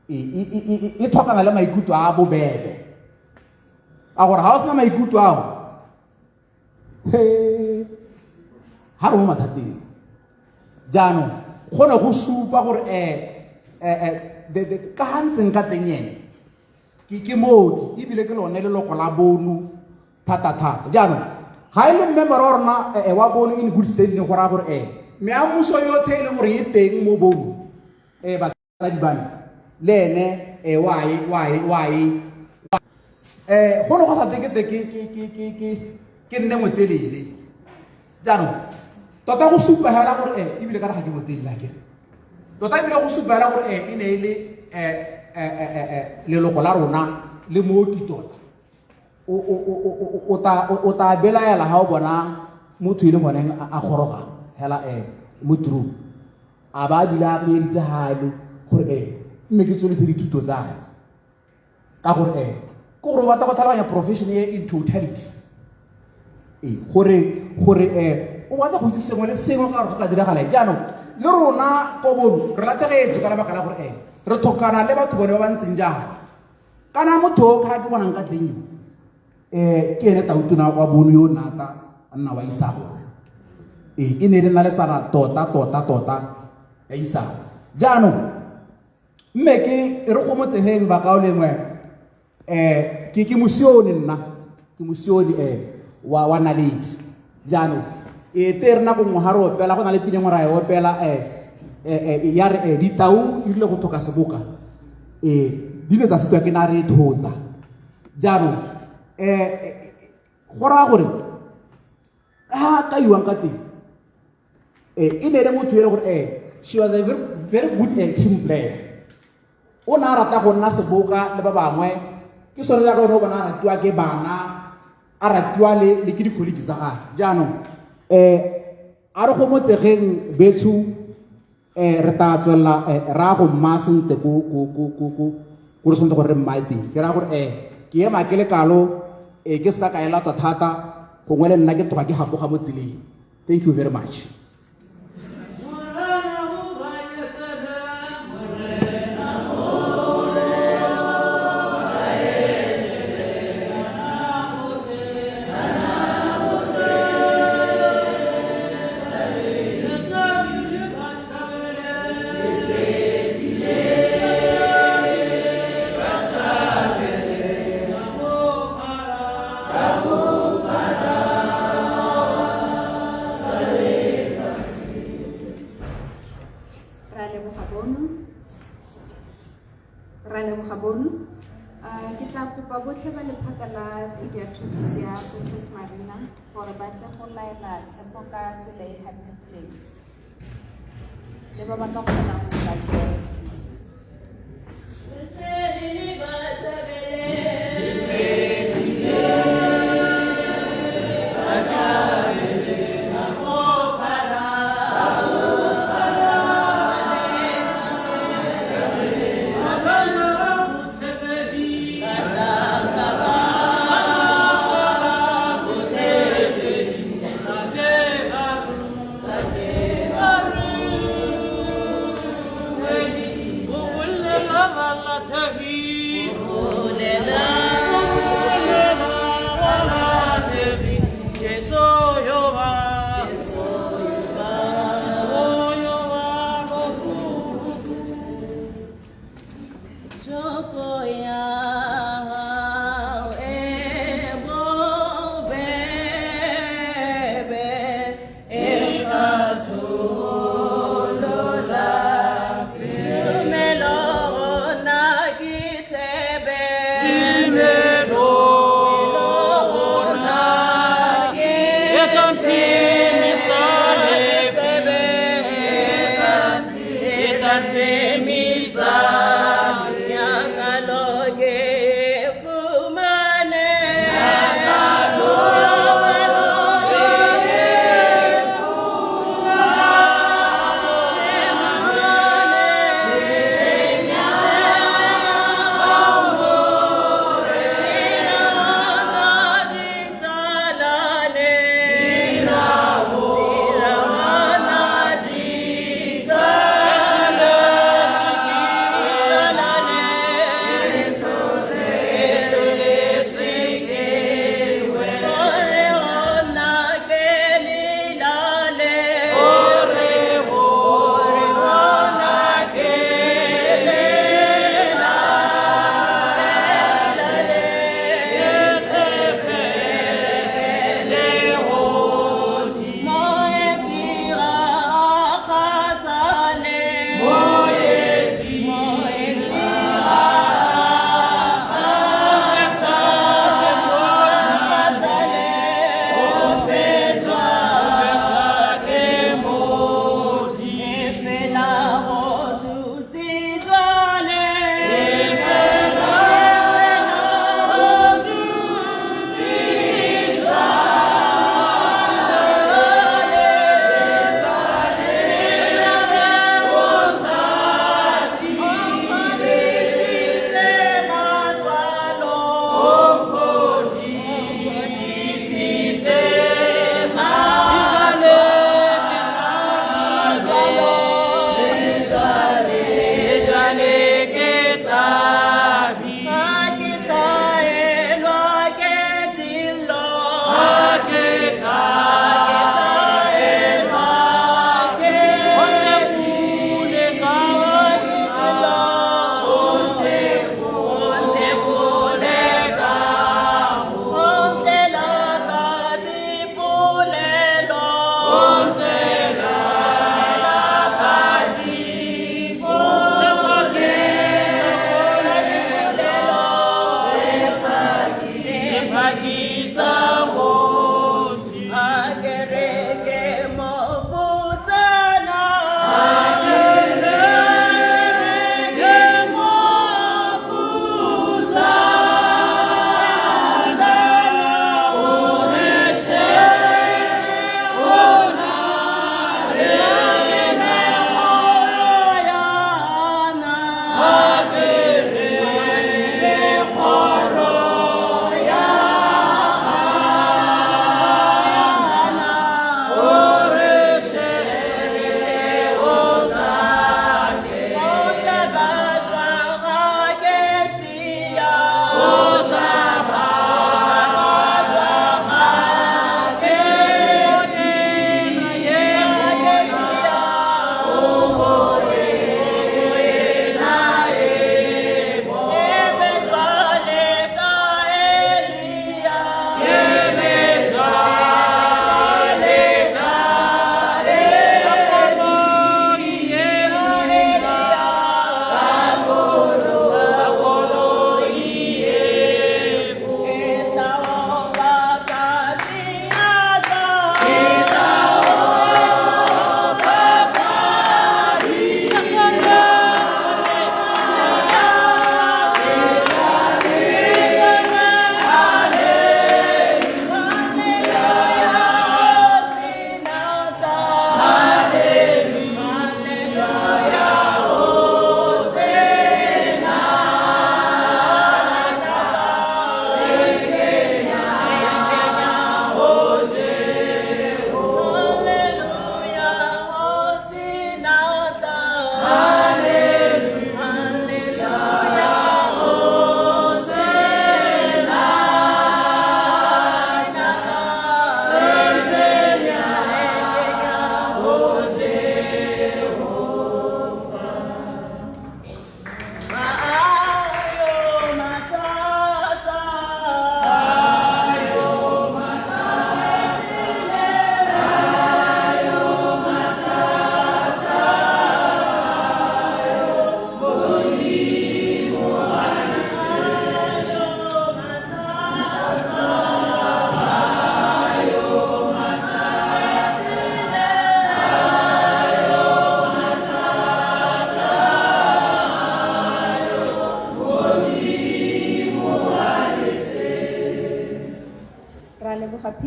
E tlhokana le maikutlo a bobebe a gore ga o sena maikutlo ao ga re mo mathateng jaanong go ne go supa gore ka ga ntseng ka teng ene ke mooki ebile ke lone leloko la bonu thata-thata jaanong ga e le mmember wa rona wa bonu in good standing go raya gore meamuso yotlhe e leng gore e teng mo bonu batsadi bane le ene wa e go ne go sa tekete ke nne motelele jaanong tota go supa hela gore ebile ka re ga ke motelele akere tota ebile go supa hela gore e ne e le leloko la rona le mooki tota o ta belaela ga o bona motho e le ngwaneng a gorogang hela mo tirong a ba ebile a reeditse galo gore mme ke tsweletse dithuto tsae ka gore ke gore o batla go tlhaloganya profession e in totality gore o batla go itse sengwe le sengwe ka gore go ka diragala jaanong le rona ko bono re latlhegetse ka lebaka la gore re tlhokana le batho bone ba ba ntseng jaana kana motho o ka ke bonang ka teng ke ene tautona wa bono yo nata a nna wa Isago e ne le na le tsana tota ya Isago jaanong mme ke re go motsegeng ba ka o lengwe ke mosione nna ke mosione wa Naledi jaanong te re nako ngwe ga re opela go na le pine ngwe ra e opela ya re ditau e rile go thoka seboka di ne tsa setswa ke na re thotsa jaanong go raya gore ka iwang ka teng e ne le motho e le gore she was a very good team player o na rata go nna seboka le ba bangwe ke sone jaaka o bona a ratiwa ke bana a ratiwa le ke di-colleague tsa gage jaanong a re go motsegeng betsho re ta tswelela ra go mma sentle ko re tshwanetse gore re mmae teng ke raya gore ke ema ke lekalo ke se ka ka elatsa thata gongwe le nna ke toga ke gapoga mo tseleng. Thank you very much. Ke tla kopa botlhe ba lephata la pediatrics ya Princess Marina gore ba tle go laela Tshepo ka tsela e hanefileng le ba batla go bona mo bakeng. Hey!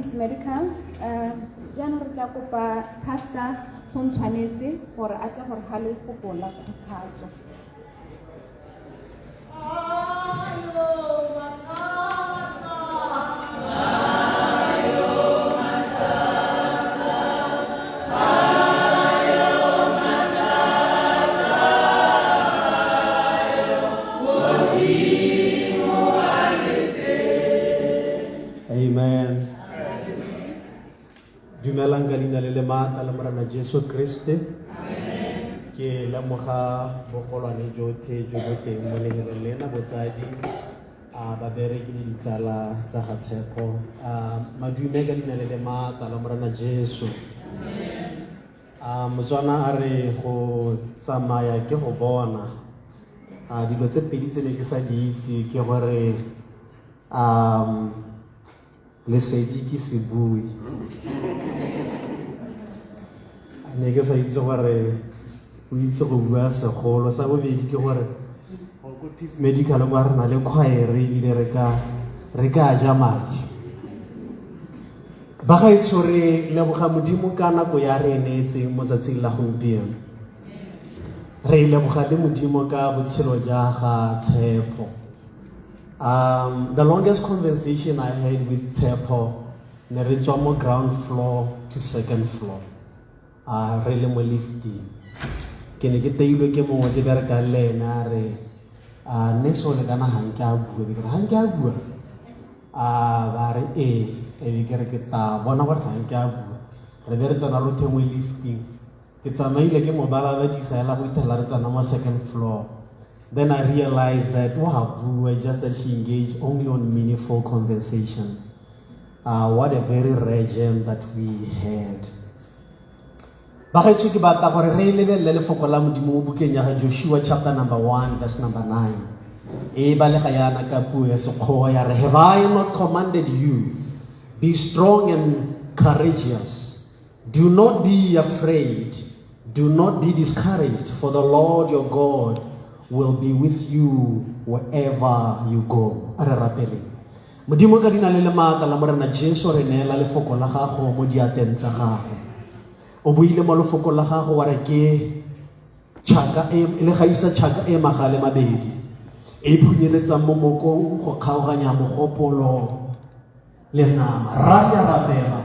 Pits Medical. Jaanong re tla kopa pastor go ntshwanetse gore a tle gore ga le gopola kgothatso. Amen. Dumelang ka leina le le maatla la Morena Jesu Kriste. Ke lemoga bogolwane jotlhe jo bo teng mo lenyalong lena, botsadi babereki le ditsala tsa ga Tshepo. Madume ka leina le le maatla la Morena Jesu. Motswana a re go tsamaya ke go bona. Dilo tse pedi tse ne ke sa di itse ke gore lesedi ke se bui. Ne ke sa itse gore o itse go bua segolo. Sa bobedi ke gore go Pits Medical kwa re na le choir ile re ka ja madi. Ba ga itse re leboga Modimo ka nako ya re enetseng mo tsatsing la gompieno. Re leboga le Modimo ka botshelo ja ga Tshepo. The longest conversation I had with Tshepo, ne re tswa mo ground floor to second floor. Re le mo lifting. Ke ne ke teilwe ke mongwe ke bereka le ena re ne so le kana hang ka bua ke re hang ka bua. Ba re e ke re ke ta bona gore hang ka bua. Re be re tsena rothe mo lifting. Ke tsamaile ke mo bala ba di sa la go itela re tsena mo second floor. Then I realized that just that she engaged only on meaningful conversation. What a very rare gem that we had. Bagaetsho ke batla gore re lebelele lefoko la Modimo mo bukeng ya Joshua chapter number 1 verse number 9. E ba le ga yana ka puo ya Sekgowa ya re, have I not commanded you? Be strong and courageous. Do not be afraid. Do not be discouraged, for the Lord your God will be with you wherever you go. Are rapele. Modimo ka dina le maatla la Morena Jesu re neela lefoko la gago mo diateng tsa gago. O buile mo lefoko la gago wa re ke tšhaka e le gaisa tšhaka e magale mabedi. E phunyeletsa mo mokong go kgaoganya mogopolo le nama. Ra ya rapela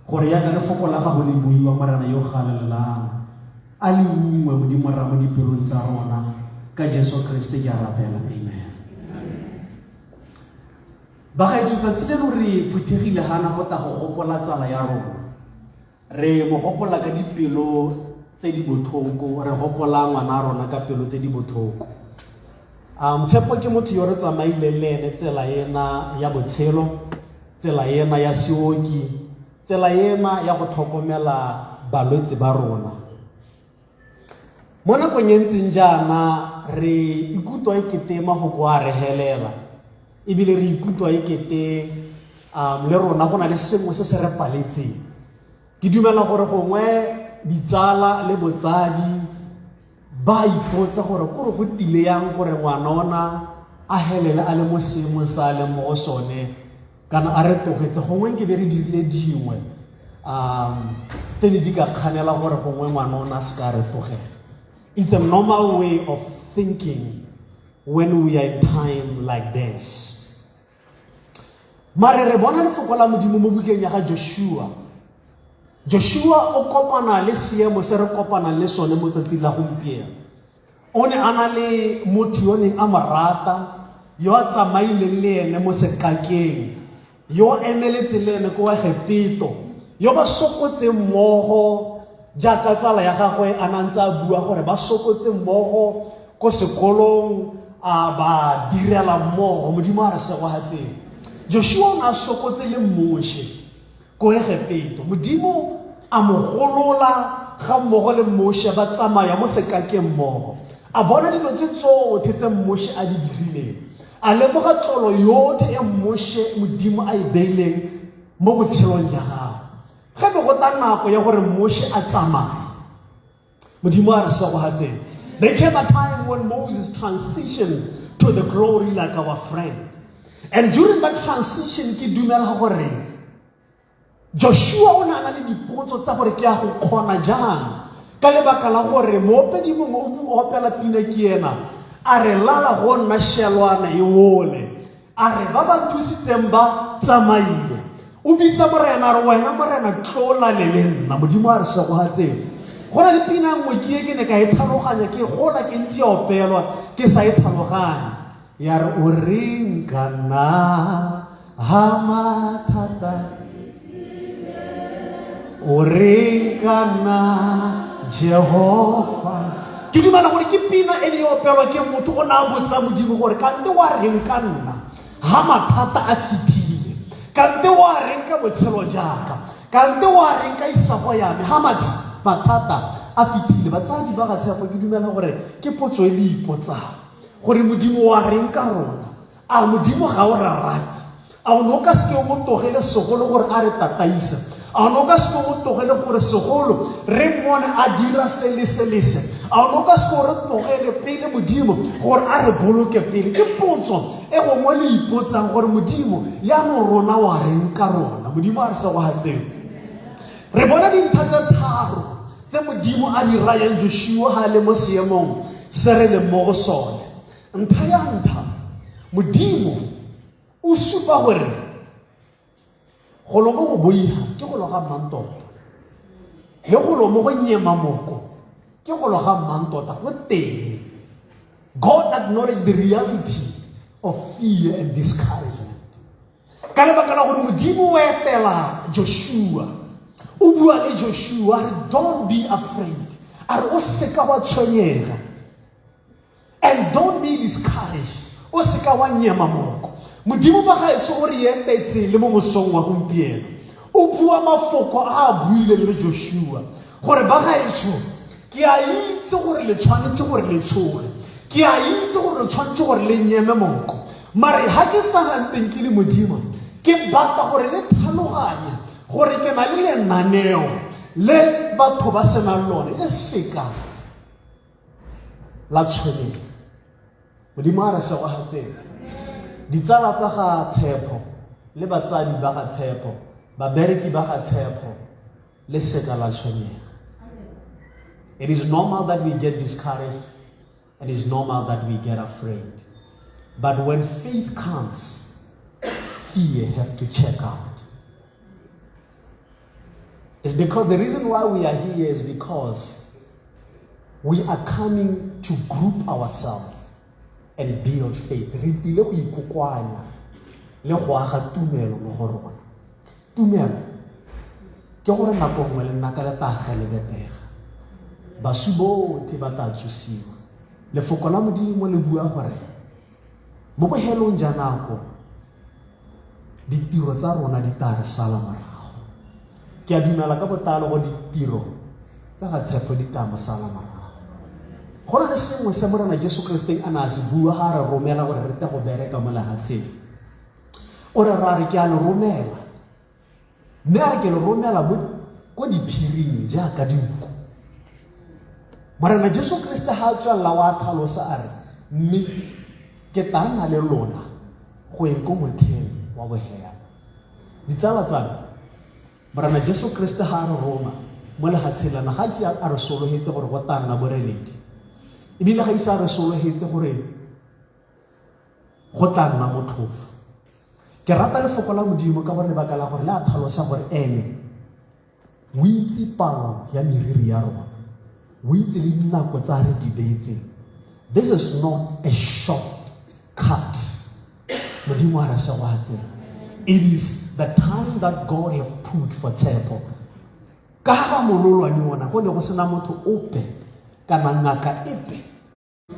gore ya ka lefoko la gago le buiwa Morena yo galelelang. A le bungwe Modimo ra mo dipelong tsa rona. Ka Jesu Kriste ke a rapela. Amen. Bagaetsho tsatsi le re phuthegile hana go ta go gopola tsala ya rona. Re mo gopola ka dipelo tse di botlhoko, re gopola ngwana rona ka pelo tse di botlhoko. Tshepo ke motho yo re tsamaile le ene tsela ena ya botshelo, tsela ena ya seoki, tsela ena ya go tlhokomela balwetse ba rona. Mo nakong e ntseng jaana re ikutlwa ekete mafoko a re helela, ebile re ikutlwa ekete le rona go na le sengwe se se re paletseng. Ke dumela gore gongwe ditsala le botsadi ba ipotsa gore gore go tile yang gore ngwana ona a helele a le mo seemong sa le mo sone kana a re togetse. Gongwe ke be re dirile dingwe tse di ka kganela gore gongwe ngwana ona se ka re togela. It's a normal way of thinking when we are in time like this. Mare re bona lefoko la Modimo mo bukeng ya ga Joshua. Joshua o kopana le seemo se re kopana le sone mo tsatsing la gompieno. O ne a na le motho yo neng a morata, yo a tsamaileng le ene mo sekakeng, yo emeletse le ene ko wa Egipto, yo ba sokotse mmogo jaaka tsala ya gagwe a nantse a bua gore ba sokotse mmogo ko sekolong ba direla mmogo. Modimo a re segogatseng. Joshua o ne a sokotse le Moshe ko Egipto. Modimo a mo golola ga mmogo le Moshe ba tsamaya mo sekakeng mmogo. A bona dilo tse tsotlhe tse Moshe a di dirileng. A lemoga tlolo yotlhe e Moshe Modimo a e beileng mo botshelong ja gagwe. Gape go ta nako ya gore Moshe a tsamaye. Modimo a re segogatseng. There came a time when Moses transitioned to the glory like our friend. And during that transition, ke dumela gore Joshua o na le dipotso tsa gore ke a go kgona jang ka lebaka la gore moopedi mongwe o opela pina ke ena a re lala go nna shelwana e wole a re ba ba thusitseng ba tsamaile o bitsa morena re wena morena tlola le nna modimo a re segogatseng go na le pina nngwe ke ne ka e tlhaloganya ke gola ke ntse ya opelwa ke sa e tlhaloganya ya re o reng kana ha mathata o reng kana Jehova ke dumela gore ke pina e le opelwa ke motho o na botsa modimo gore kante wa reng ka nna ha mathata a fitile kante wa reng ka botshelo jaka kante wa reng ka isago ya me ha mathata a fitile batsadi ba ga tshepo ke dumela gore ke potso e le ipotsang gore modimo wa reng ka rona a modimo ga o rarate a o no ka se ke mo togele segolo gore a re tataisa a no ka se ke mo togele gore segolo re mmone a dira se le a no ka se gore togele pele modimo gore a re boloke pele ke potso e go mo le ipotsang gore modimo ya no rona wa reng ka rona modimo a re se go hatseng re bona dintlha tse tharo tse modimo a di rayang Joshua ha le mo seemong se re le mo go sone ntlha ya ntlha modimo o supa gore go lo mo go boiha ke go lo ga mantota le go lo mo go nyema moko ke go lo ga mantota go teng. God acknowledged the reality of fear and discouragement ka lebaka la gore modimo o etela Joshua o bua le Joshua re don't be afraid a re o seka wa tshwenyega and don't be discouraged o seka wa nyema moko modimo ba ga etse gore yetetse le mo mosong wa gompieno o bua mafoko a buile le Joshua gore ba ga etse ke a itse gore le tshwanetse gore le tshoge ke a itse gore le tshwanetse gore le nyeme moko mare ha ke tsana nteng ke le modimo ke batla gore le tlhaloganye gore ke na le lenaneo le batho ba sena lone le seka la tshwenye modimo a re se go hatseng ditsala tsa ga tshepo le batsadi ba ga tshepo babereki ba ga tshepo le seka la tshwenyega. It is normal that we get discouraged. It is normal that we get afraid. But when faith comes, fear has to check out. It's because the reason why we are here is because we are coming to group ourselves and build faith. Re tile go ikokwanya le go aga tumelo mo go rona. Tumelo ke gore nako nngwe le nna ka letaga le betega basu botlhe ba tla tsusiwa lefoko la modimo le bua gore mo bohelong ja nako ditiro tsa rona di tla re sala morago. Ke a dumela ka botlalo go ditiro tsa ga tshepo di tla mo sala morago. Go na le sengwe se morena Jesu Kriste a na se bua ha re romela gore re tle go bereka mo lehatsheng o re ra re ke a le romela mme a re ke le romela ko diphiring jaaka dinku. Morena Jesu Kriste ha tswalla wa tlhalosa a re mme ke tla nna le lona go eng ko motheng wa bohela. Ditsala tsana morena Jesu Kriste ha re roma mo lehatshelana ga ke a re solohetse gore go tla nna boreledi ebile ga isa re solohetse gore go tla nna motlhofo. Ke rata lefoko la modimo ka gore lebaka la gore le a tlhalosa gore ene o itse palo ya meriri ya rona o itse le dinako tsa re di beetseng. This is not a shortcut. Modimo a re se wa tsela. It is the time that God have put for Tshepo. Ka ga mololwane ona go ne go sena motho ope kana ngaka epe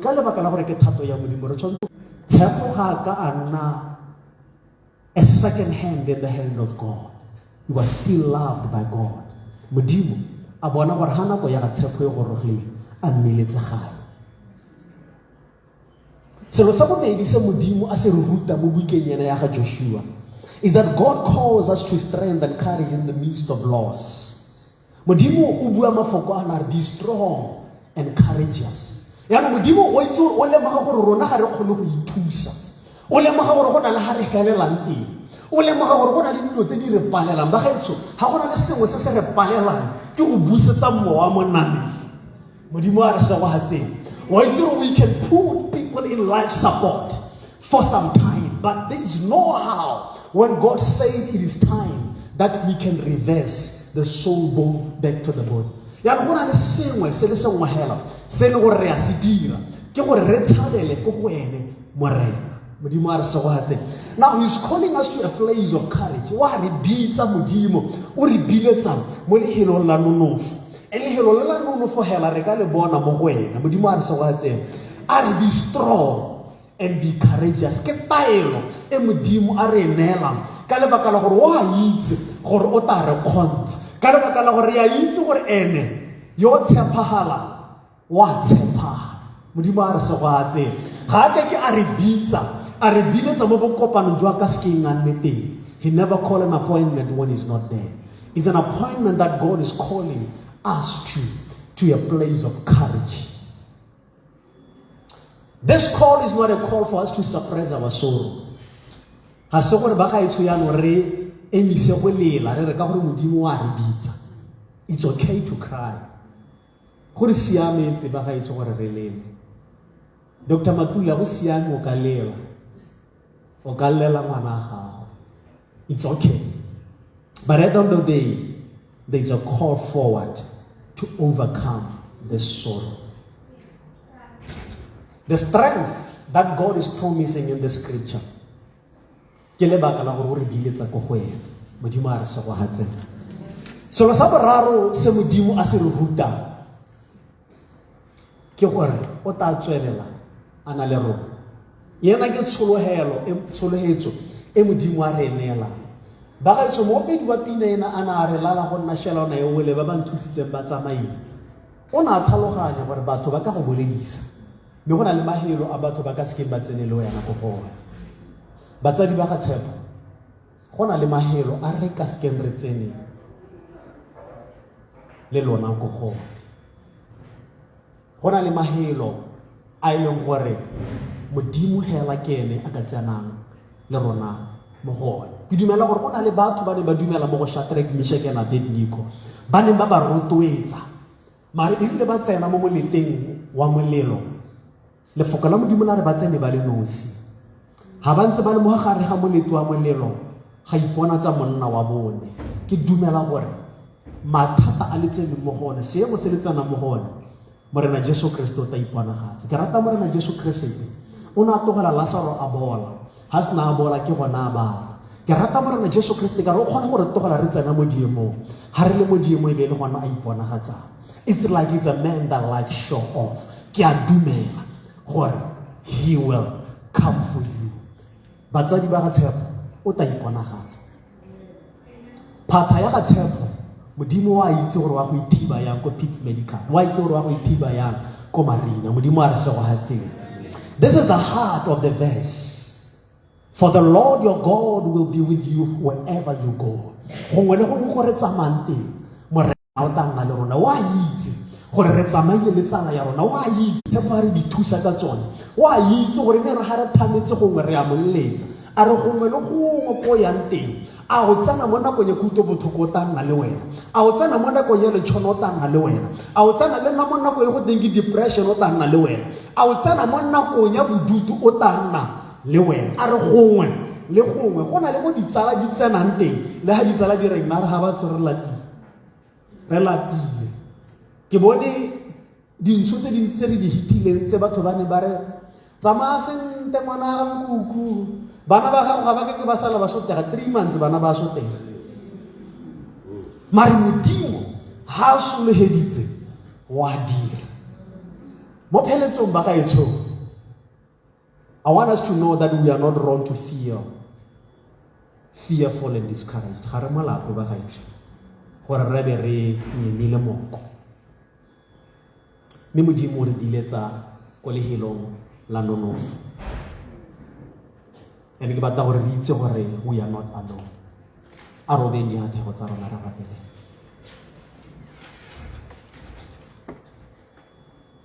ka lebaka la gore ke thato ya modimo re tshwanetse Tshepo ga ka a nna a second hand in the hand of God. He was still loved by God. Modimo a bona gore ha nako ya ga Tshepo e gorogile a mmeletse gae. Selo sa bobedi se modimo a se re ruta mo bukeng ena ya ga Joshua is that God calls us to strength and courage in the midst of loss. Modimo o bua mafoko a na re be strong and courageous. Yana modimo o itse o lemoga gore rona ga re kgone go ithusa. O lemoga gore go na le ha re helelang teng. o lemoga gore go na le dilo tse di re palelang ba gaetsho ga go na le sengwe se se re palelang ke go busetsa mowa mo nameng modimo a re se go gatseng wa itse gore we can put people in life support for some time, but there is no how when God said it is time that we can reverse the soul bone back to the body. Ya go na le sengwe se le sengwe hela se le gore re a se dira ke gore re tshabele go go ene morena modimo a re se go hatseng. Now he's calling us to a place of courage. Wa re bitsa modimo o re biletsa mo lehelong la nonofo e lehelo la nonofo hela re ka le bona mo go ena modimo a re se go hatseng a re be strong and be courageous. Ke taelo e modimo a re neelang ka lebaka la gore wa itse gore o ta re kgontsha ka lebaka la gore ya itse gore ene yo tshepagala wa tshepa modimo a re se go hatseng ga ke a re bitsa a re biletsa mo bokopano jwa ka sking a nne teng. He never call an appointment when he's not there. It's an appointment that God is calling us to a place of courage. This call is not a call for us to suppress our sorrow. Ha se gore ba ga itse ya no re emise go lela re ka gore modimo wa re bitsa. It's okay to cry. Gore siametse ba ga itse gore re lele. Dr. Matula go siame o ka lela. O ka lela ngwana gago. It's okay. But at the end of the day, there's a call forward to overcome the sorrow. The strength that God is promising in the scripture. Ke lebaka la gore o re biletsa go go ena. Modimo a re se go hatseng. Selo sa boraro se modimo a se re ruta ke gore o ta tswelela ana le rona. Yena ke tsholohelo e modimo a re neela. Ba ga itse mo pedi ba pina ena ana a re lala go nna shela ona e wele ba ba nthusitseng ba tsamaile. O na tlhaloganya gore batho ba ka go boledisa. Me go na le mahelo a batho ba ka se ba tsenele o yana go bona. Batsadi ba ga tshepo go na le mahelo a re ka se re tsene le lona go go. Go na le mahelo a ileng gore modimo hela kene a ka tsenang le rona mo go. Ke dumela gore go na le batho ba ne ba dumela mo go Shadrach, Meshach and Abednego ba ne ba ba rotloetsa mare e ile ba tsena mo moleteng wa molelo. Lefoko la modimo la re ba tsene ba le nosi ha ba ntse ba le mo gare ga molete wa molelo ga ipona tsa monna wa bone. Ke dumela gore mathata a le tsene mo gone seemo se le tsena mo gone morena Jesu Kristo ta iponagatse. Ke rata morena Jesu Kristo o na tlogela Lazaro a bola ha se na a bola ke gona ba. Ke rata morena Jesu Kristo ka re o kgona gore tlogela re tsena mo diemong ha re le mo diemong e be le gona a iponagatsa. It's like he's a man that likes show off. Ke a dumela gore he will come for you. Batsadi ba ga tshepo o ta iponagatsa. Phata ya ga tshepo modimo wa itse gore wa go ithiba yang ko Pitts Medical, wa itse gore wa go ithiba yang ko Marina. Modimo a re se go hatseng. This is the heart of the verse. For the Lord your God will be with you wherever you go. Gongwe le gongwe go re tsamayang teng morena o tla nna le rona. Wa itse gore re tsamaile le tsala ya rona. Wa itse ba re di thusa ka tsone. Wa itse gore ne re ha re thametse gongwe re a molletsa a re gongwe le gongwe go yang teng a o tsana mo nakong ya kuto bothoko o tla nna le wena. A o tsana mo nakong ya letshono o tla nna le wena. A o tsana le mo nakong ya go teng ke depression o tla nna le wena. A o tsana mo nakong ya bodutu o tla nna le wena. A re gongwe le gongwe go na le mo ditsala di tsenang teng le ha ditsala di re nna re ha ba tsore re lapile. Ke bone dintsho tse dintsi tse re di hitileng tse batho ba ne ba re tsamaya sentle ngwana ga nkuku. Bana ba gago ga ba ke ba sala ba sotega 3 months bana ba sotega. Mare modimo ha soloheditse wa dira. Mo pheletsong ba ga etso. I want us to know that we are not wrong to fearful and discouraged. Ga re molato ba ga etso gore re be re nyemile moko. Mme modimo re diletsa ko lehelong la nonofo. And ke batla gore re itse gore we are not alone. A robeng diathego tsa rona ra batele.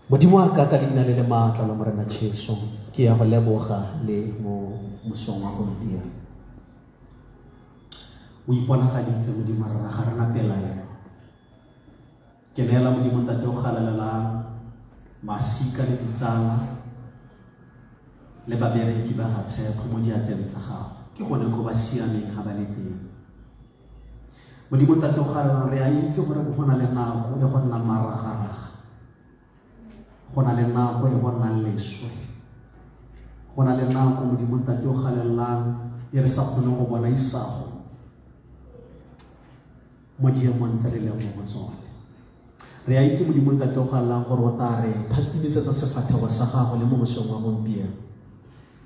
Modimo a ka leina le le maatla la morena Jesu ke ya go leboga le mo mosong wa gompieno. o iponagaditse Modimo rra ga rena pelaelo. Ke neela Modimo Ntate o galelela masika le ditsala le babereki ba ga tshepo mo diateng tsa gago, ke gone ko ba siameng ga ba le teng. Modimo Ntate o galelang re a itse gore go na le nako e go nna maragaraga, go na le nako e go nna leswe, go na le nako Modimo Ntate o galelang e re sa kgone go bona isago mo diemong tse re leng mo go tsone. Re a itse Modimo Ntate o galelang gore o tla re phatsimisetsa sefatlhego sa gago le mo mosong wa gompieno.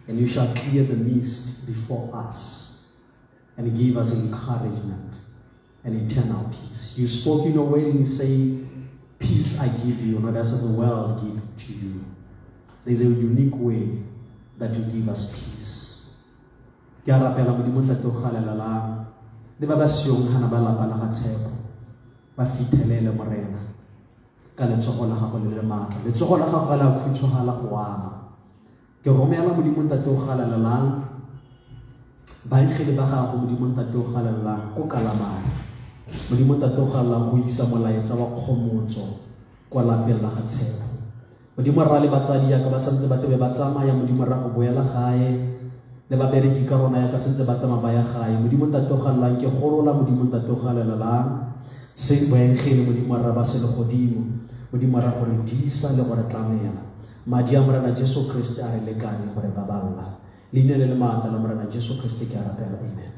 And you shall clear the mist before us and give us encouragement and eternal peace. You spoke in your word and you say, peace I give you, not as the world give to you. There's a unique way that you give us peace. Ke a rapela Modimo Ntate o galelela le ba ba siong hana ba lapa la ga tshepo ba fitlhelele morena ka letsogo la gago le le maatla, letsogo la gago la khutshogala go ama. Ke romela Modimo Ntate o galelelang baikgele ba gago, Modimo Ntate o galelelang ko Kalamane, Modimo Ntate o galelelang go isa molaetsa wa kgomotso kwa lapeng la ga tshepo. Modimo rra le batsadi yaka ba santse ba tebe ba tsamaya, Modimo rra go boela gae le babereki ka rona yaka santse ba tsamaya ba ya gae. Modimo Ntate o galelang ke golola, Modimo Ntate o galelelang se baikgele, Modimo rra ba se le godimo, Modimo rra gore disa le gore tlamela madi a Morena Jesu Kriste a re lekane gore ba balla. Leina le le maatla la Morena Jesu Kriste ke a rapela, amen.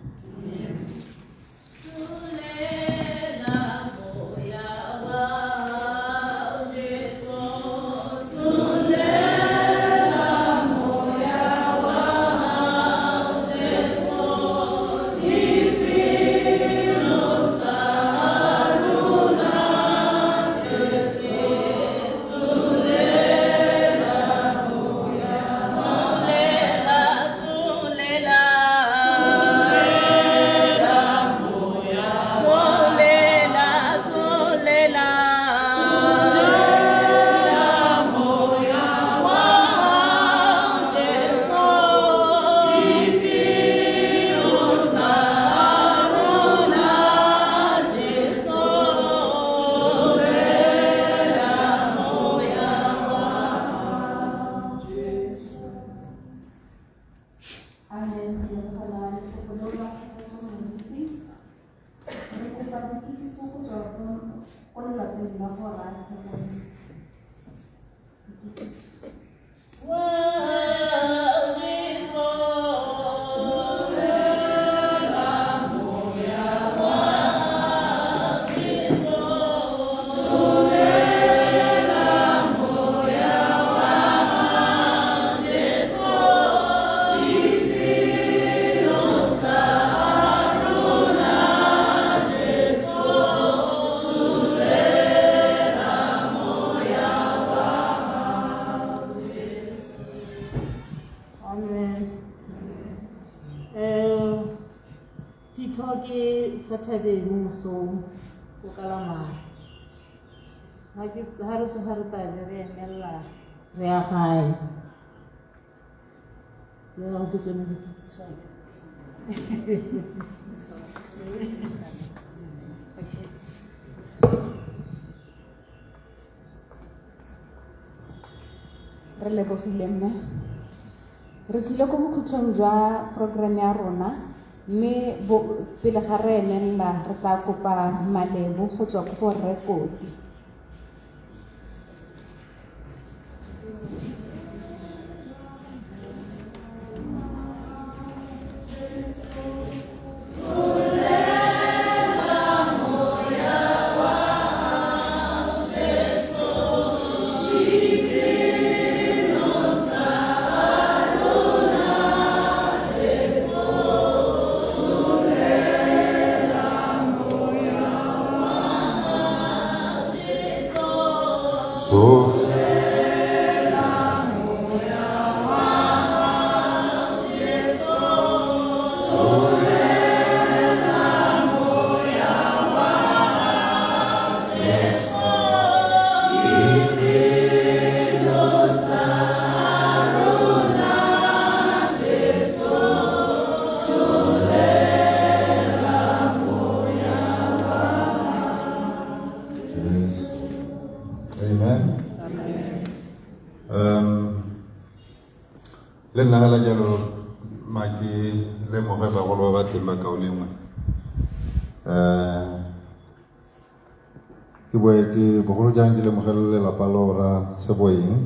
Saturday muso ko Kalamane ha ke ha re ta re emela re a gae ya go tsena ditso re lebogile mme re tsile go bokhutlong jwa program ya rona, mme pele ga re emelela re tla kopa malebo go tswa go rekoti. Le nna la jalo maki le mo ga ba go ba teng ba ka o lengwe ke boe ke bogolo jang ke le mo gelele la palora se boeng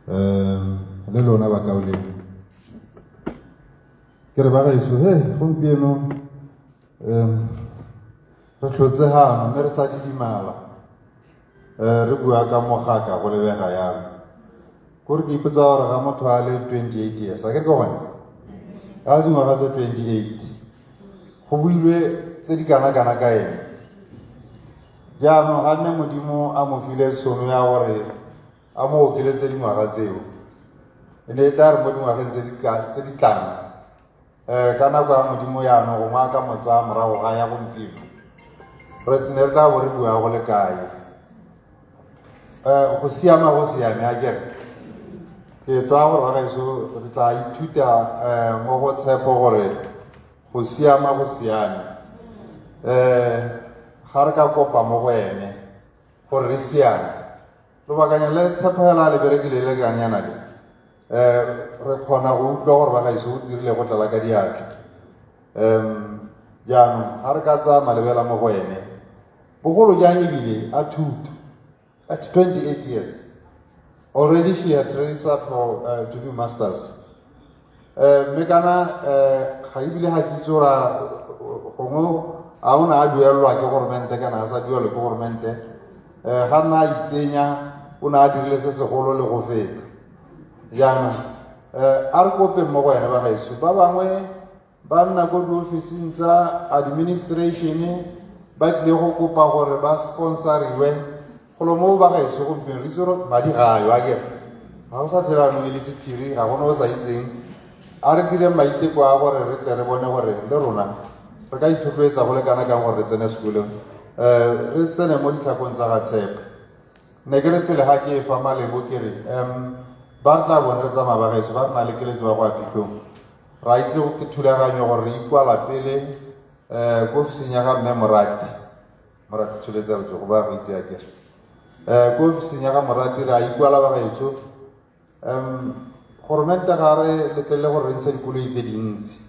le lona ba ka o lengwe ke re ba ga iso he gompieno re tlhotse ga mme re sa didimala re bua ka mogaka go lebega yang gore ke ipotsa gore ga motho a le 28 years a ke re ke gone a dingwaga tse 28 go builwe tse di kana-kana ka ene jaanong ga nne modimo a mo file tšhono ya gore a mo okeletse dingwaga tseo e ne e tla re mo dingwageng tse di tlang ka nako ya modimo yaanong gongwe a ka mo tsaya morago ga ya gompieno ne re tla bo re bua go le kae go siama go siame a kere ke tsaya gore ba gaeso re tla ithuta mo go tshepo gore go siama go siame ga re ka kopa mo go ene gore re siame lobakanya le tshepogela le berekile le kanyana le re kgona go utlwa gore ba gaeso o dirile go tlala ka diatla jaanong ga re ka tsaya malebela mo go ene bogolo jang ebile a thuto at 28 years already she had registered for to do masters mme kana ga ebile ga ke itse gore gongwe a o ne a duelelwa ke goromente kana a sa duelwe ke goromente ga nna a itsenya o ne a dirile se segolo le go feta jaanong a re kopeng mo go ene ba gaeso ba bangwe ba nna ko diofising tsa administration ba tlile go kopa gore ba sponsoriwe golo mo ba gaeso gompieno re itse gore madi ga ayo a kere ga go sa tlhelanong e le sephiri ga gone o sa itseng a re dire maiteko a gore re tle re bone gore le rona re ka ithotloetsa go le kana kang gore re tsene sekolong re tsene mo ditlhakong tsa ga tshepo ne ke re pele ga ke fa malebo ke re ba re tla bone re tsamaya ba gaeso ba re na le keletso ya go a phitlhong ra itse ke thulaganyo gore re ikwala pele ko ofising ya ga mme morati thuletsa re go ba go itse ya kere ko ofising ya ga morati ra ikwala ba gaetso goromente ga re letlelele gore re ntshe dikoloi tse dintsi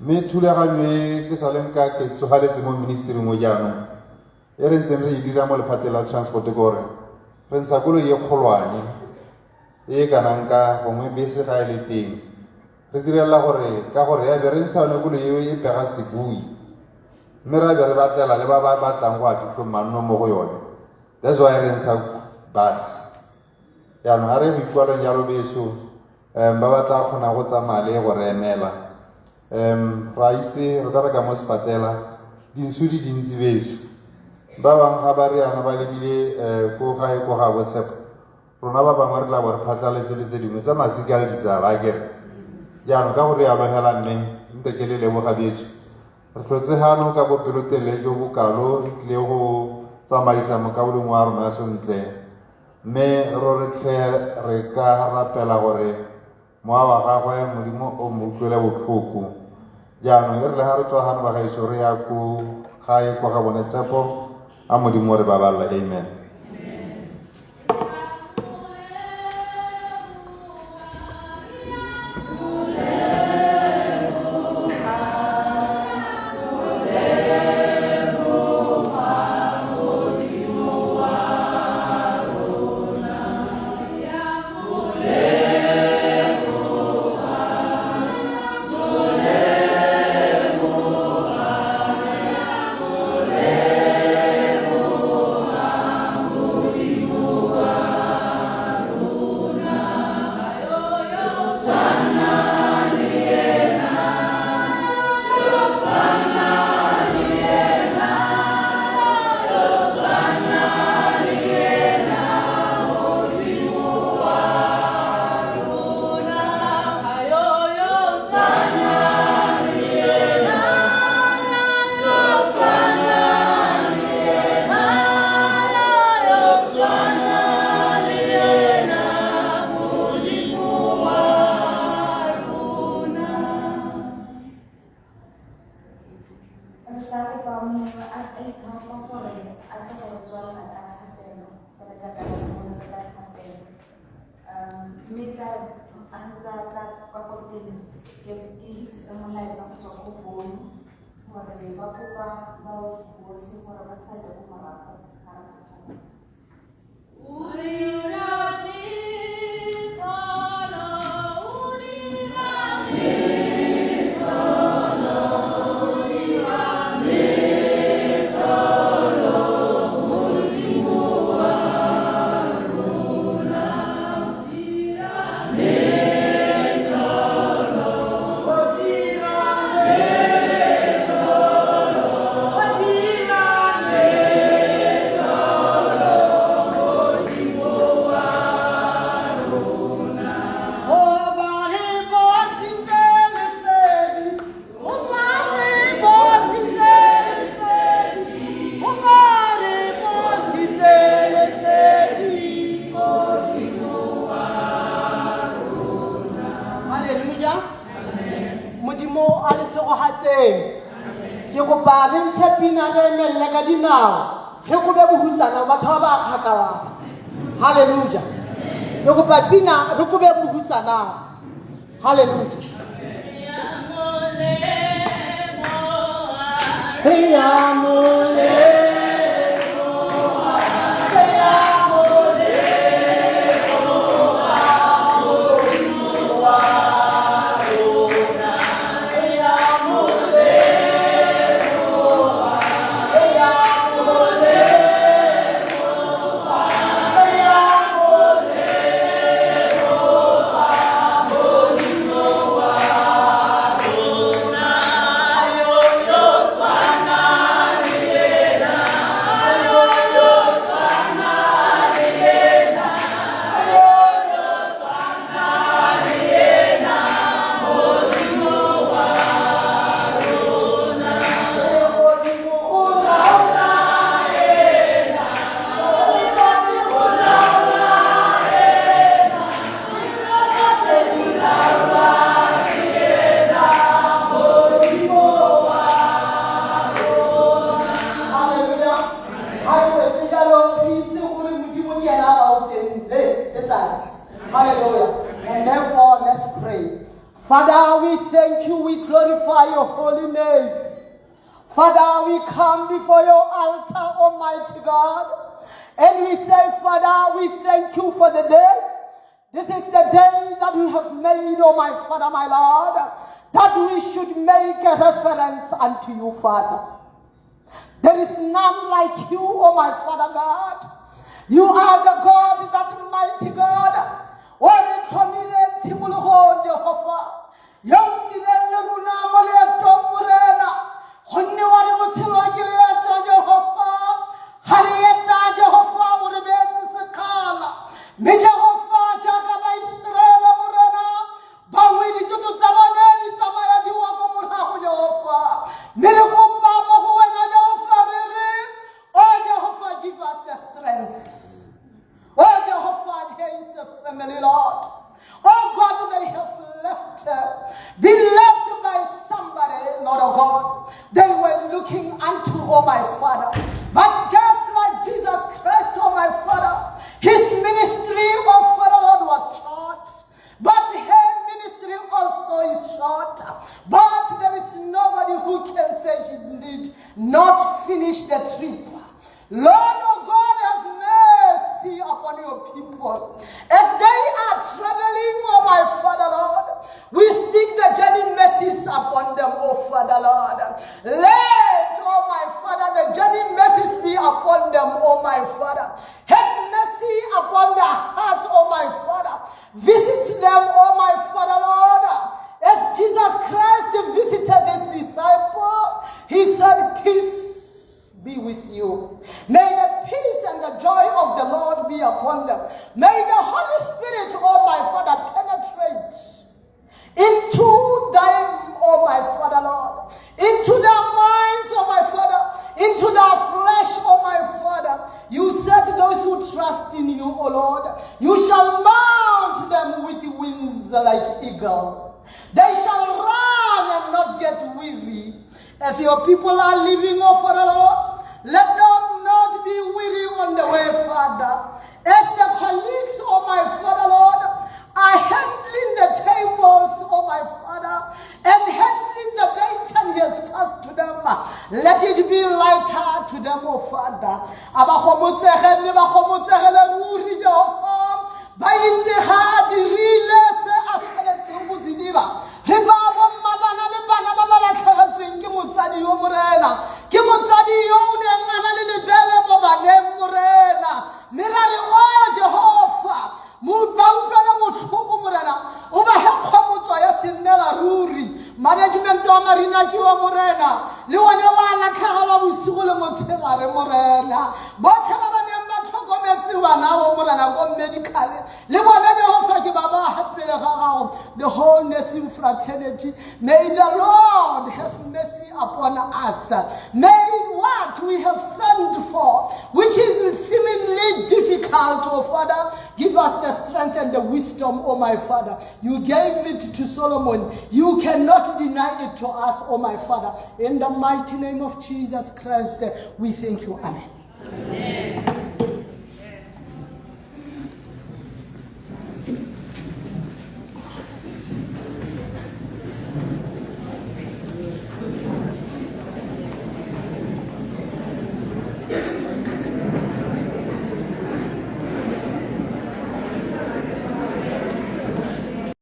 mme thulaganyo e ke sa leng ka ke tsogaletse mo ministering mo jaanong e re ntseng re e dira mo lephateng la transport ke gore re ntsha koloi e kgolwane e kanang ka gongwe bese ga e le teng re direla gore ka gore ya be re ntsha yone koloi eo e pega sebui mme ra be re batlela le ba ba batlang go a phitlhong manno mo go yone that's why re ntsha bus yaanong ga re go ikwalong jalo beso ba batla kgona go tsamaya le go re emela ra itse re ka reka mo sepatela dintsho di dintsi beso ba bangwe ga ba riana ba lebile ko gae ko ga botshepo rona ba bangwe re tla bo re phatlaletse le tse dingwe tsa masika le ditsala a kere jaanong ka go re yalo hela mme nte ke le leboga betso re tlhotse gano ka bopelotelele jo bokalo re tlile go tsamaisa mokabolong wa rona sentle mme re tle re ka rapela gore moa wa gagwe modimo o mo utlwele botlhoko jaanong e re le ga re tswa gano ba gaeso re ya ko gae kwa ga bone tshepo a modimo re babalela amen Hallelujah. Hallelujah. Hallelujah. And therefore, let's pray. Father, we thank you. We glorify your holy name. Father, we come before your altar, Almighty God. And we say, Father, we thank you for the day. This is the day that you have made, oh my Father, my Lord, that we should make a reference unto you, Father. There is none like you, oh my Father God. You are the God, that mighty God. Ore kamile timulho Jehovah. Yontirelle runamo le tomurena. Honne wari mutilo kile Jehovah. Harieta Jehovah urbezi sakala. Me Jehovah jagaba Israel murena. Bawi di tutu zamane di zamara diwa komura Jehovah. Mere kupa mohuwe na Jehovah bere. Oh Jehovah, give us the strength. Oh Jehovah, here is a family, Lord. Oh God, they have been left by somebody, Lord of God. They were looking unto, oh my Father. But just like Jesus Christ, oh my Father, his ministry, oh Father Lord, was short. But her ministry also is short. But there is nobody who can say he did not finish the trip. Lord, oh God, have mercy upon your people. As they are traveling, oh my Father, Lord, we speak the journey mercies upon them, oh Father, Lord. Let, oh my Father, the journey mercies be upon them, oh my Father. Have mercy upon their hearts, oh my Father. Visit them, oh my Father, Lord. As Jesus Christ visited his disciple, he said, peace be with you. May the peace and the joy of the Lord be upon them. May the Holy Spirit, oh my Father, penetrate into them, oh my Father, Lord, into their minds, oh my Father, into their flesh, oh my Father. You said those who trust in you, oh Lord, you shall mount them with wings like eagle. They shall run and not get weary. As your people are living, oh Father, Lord, let them not be weary on the way, Father. As the colleagues, oh my Father, Lord, are to them, oh Father. Abahomotsege le bahomotsegele ruri Jehovah. Ba itse ha dirile se a tshwanetseng go se dira. Re ba bommabana le bana ba ba latlhegetsweng ke motsadi yo morena. Ke motsadi yo o neng a na le lebele mo baneng morena. Mme ra re o Jehova ba utlwele botlhoko morena o ba hekgwamotso ya sennela ruri. Management wa Marina ke wa morena le one wa latlhegelwa bosigo le motshegare morena. Botlhe ba ba neng ba tlhokometse bana o morena ko medical le bone Jehova ke ba ba hapele ga gago. The whole nursing fraternity, may the Lord have mercy upon us. May what we have sent for, which is seemingly difficult, oh Father, give us the strength and the wisdom, oh my Father. You gave it to Solomon. You cannot deny it to us, oh my Father. In the mighty name of Jesus Christ, we thank you. Amen. Amen.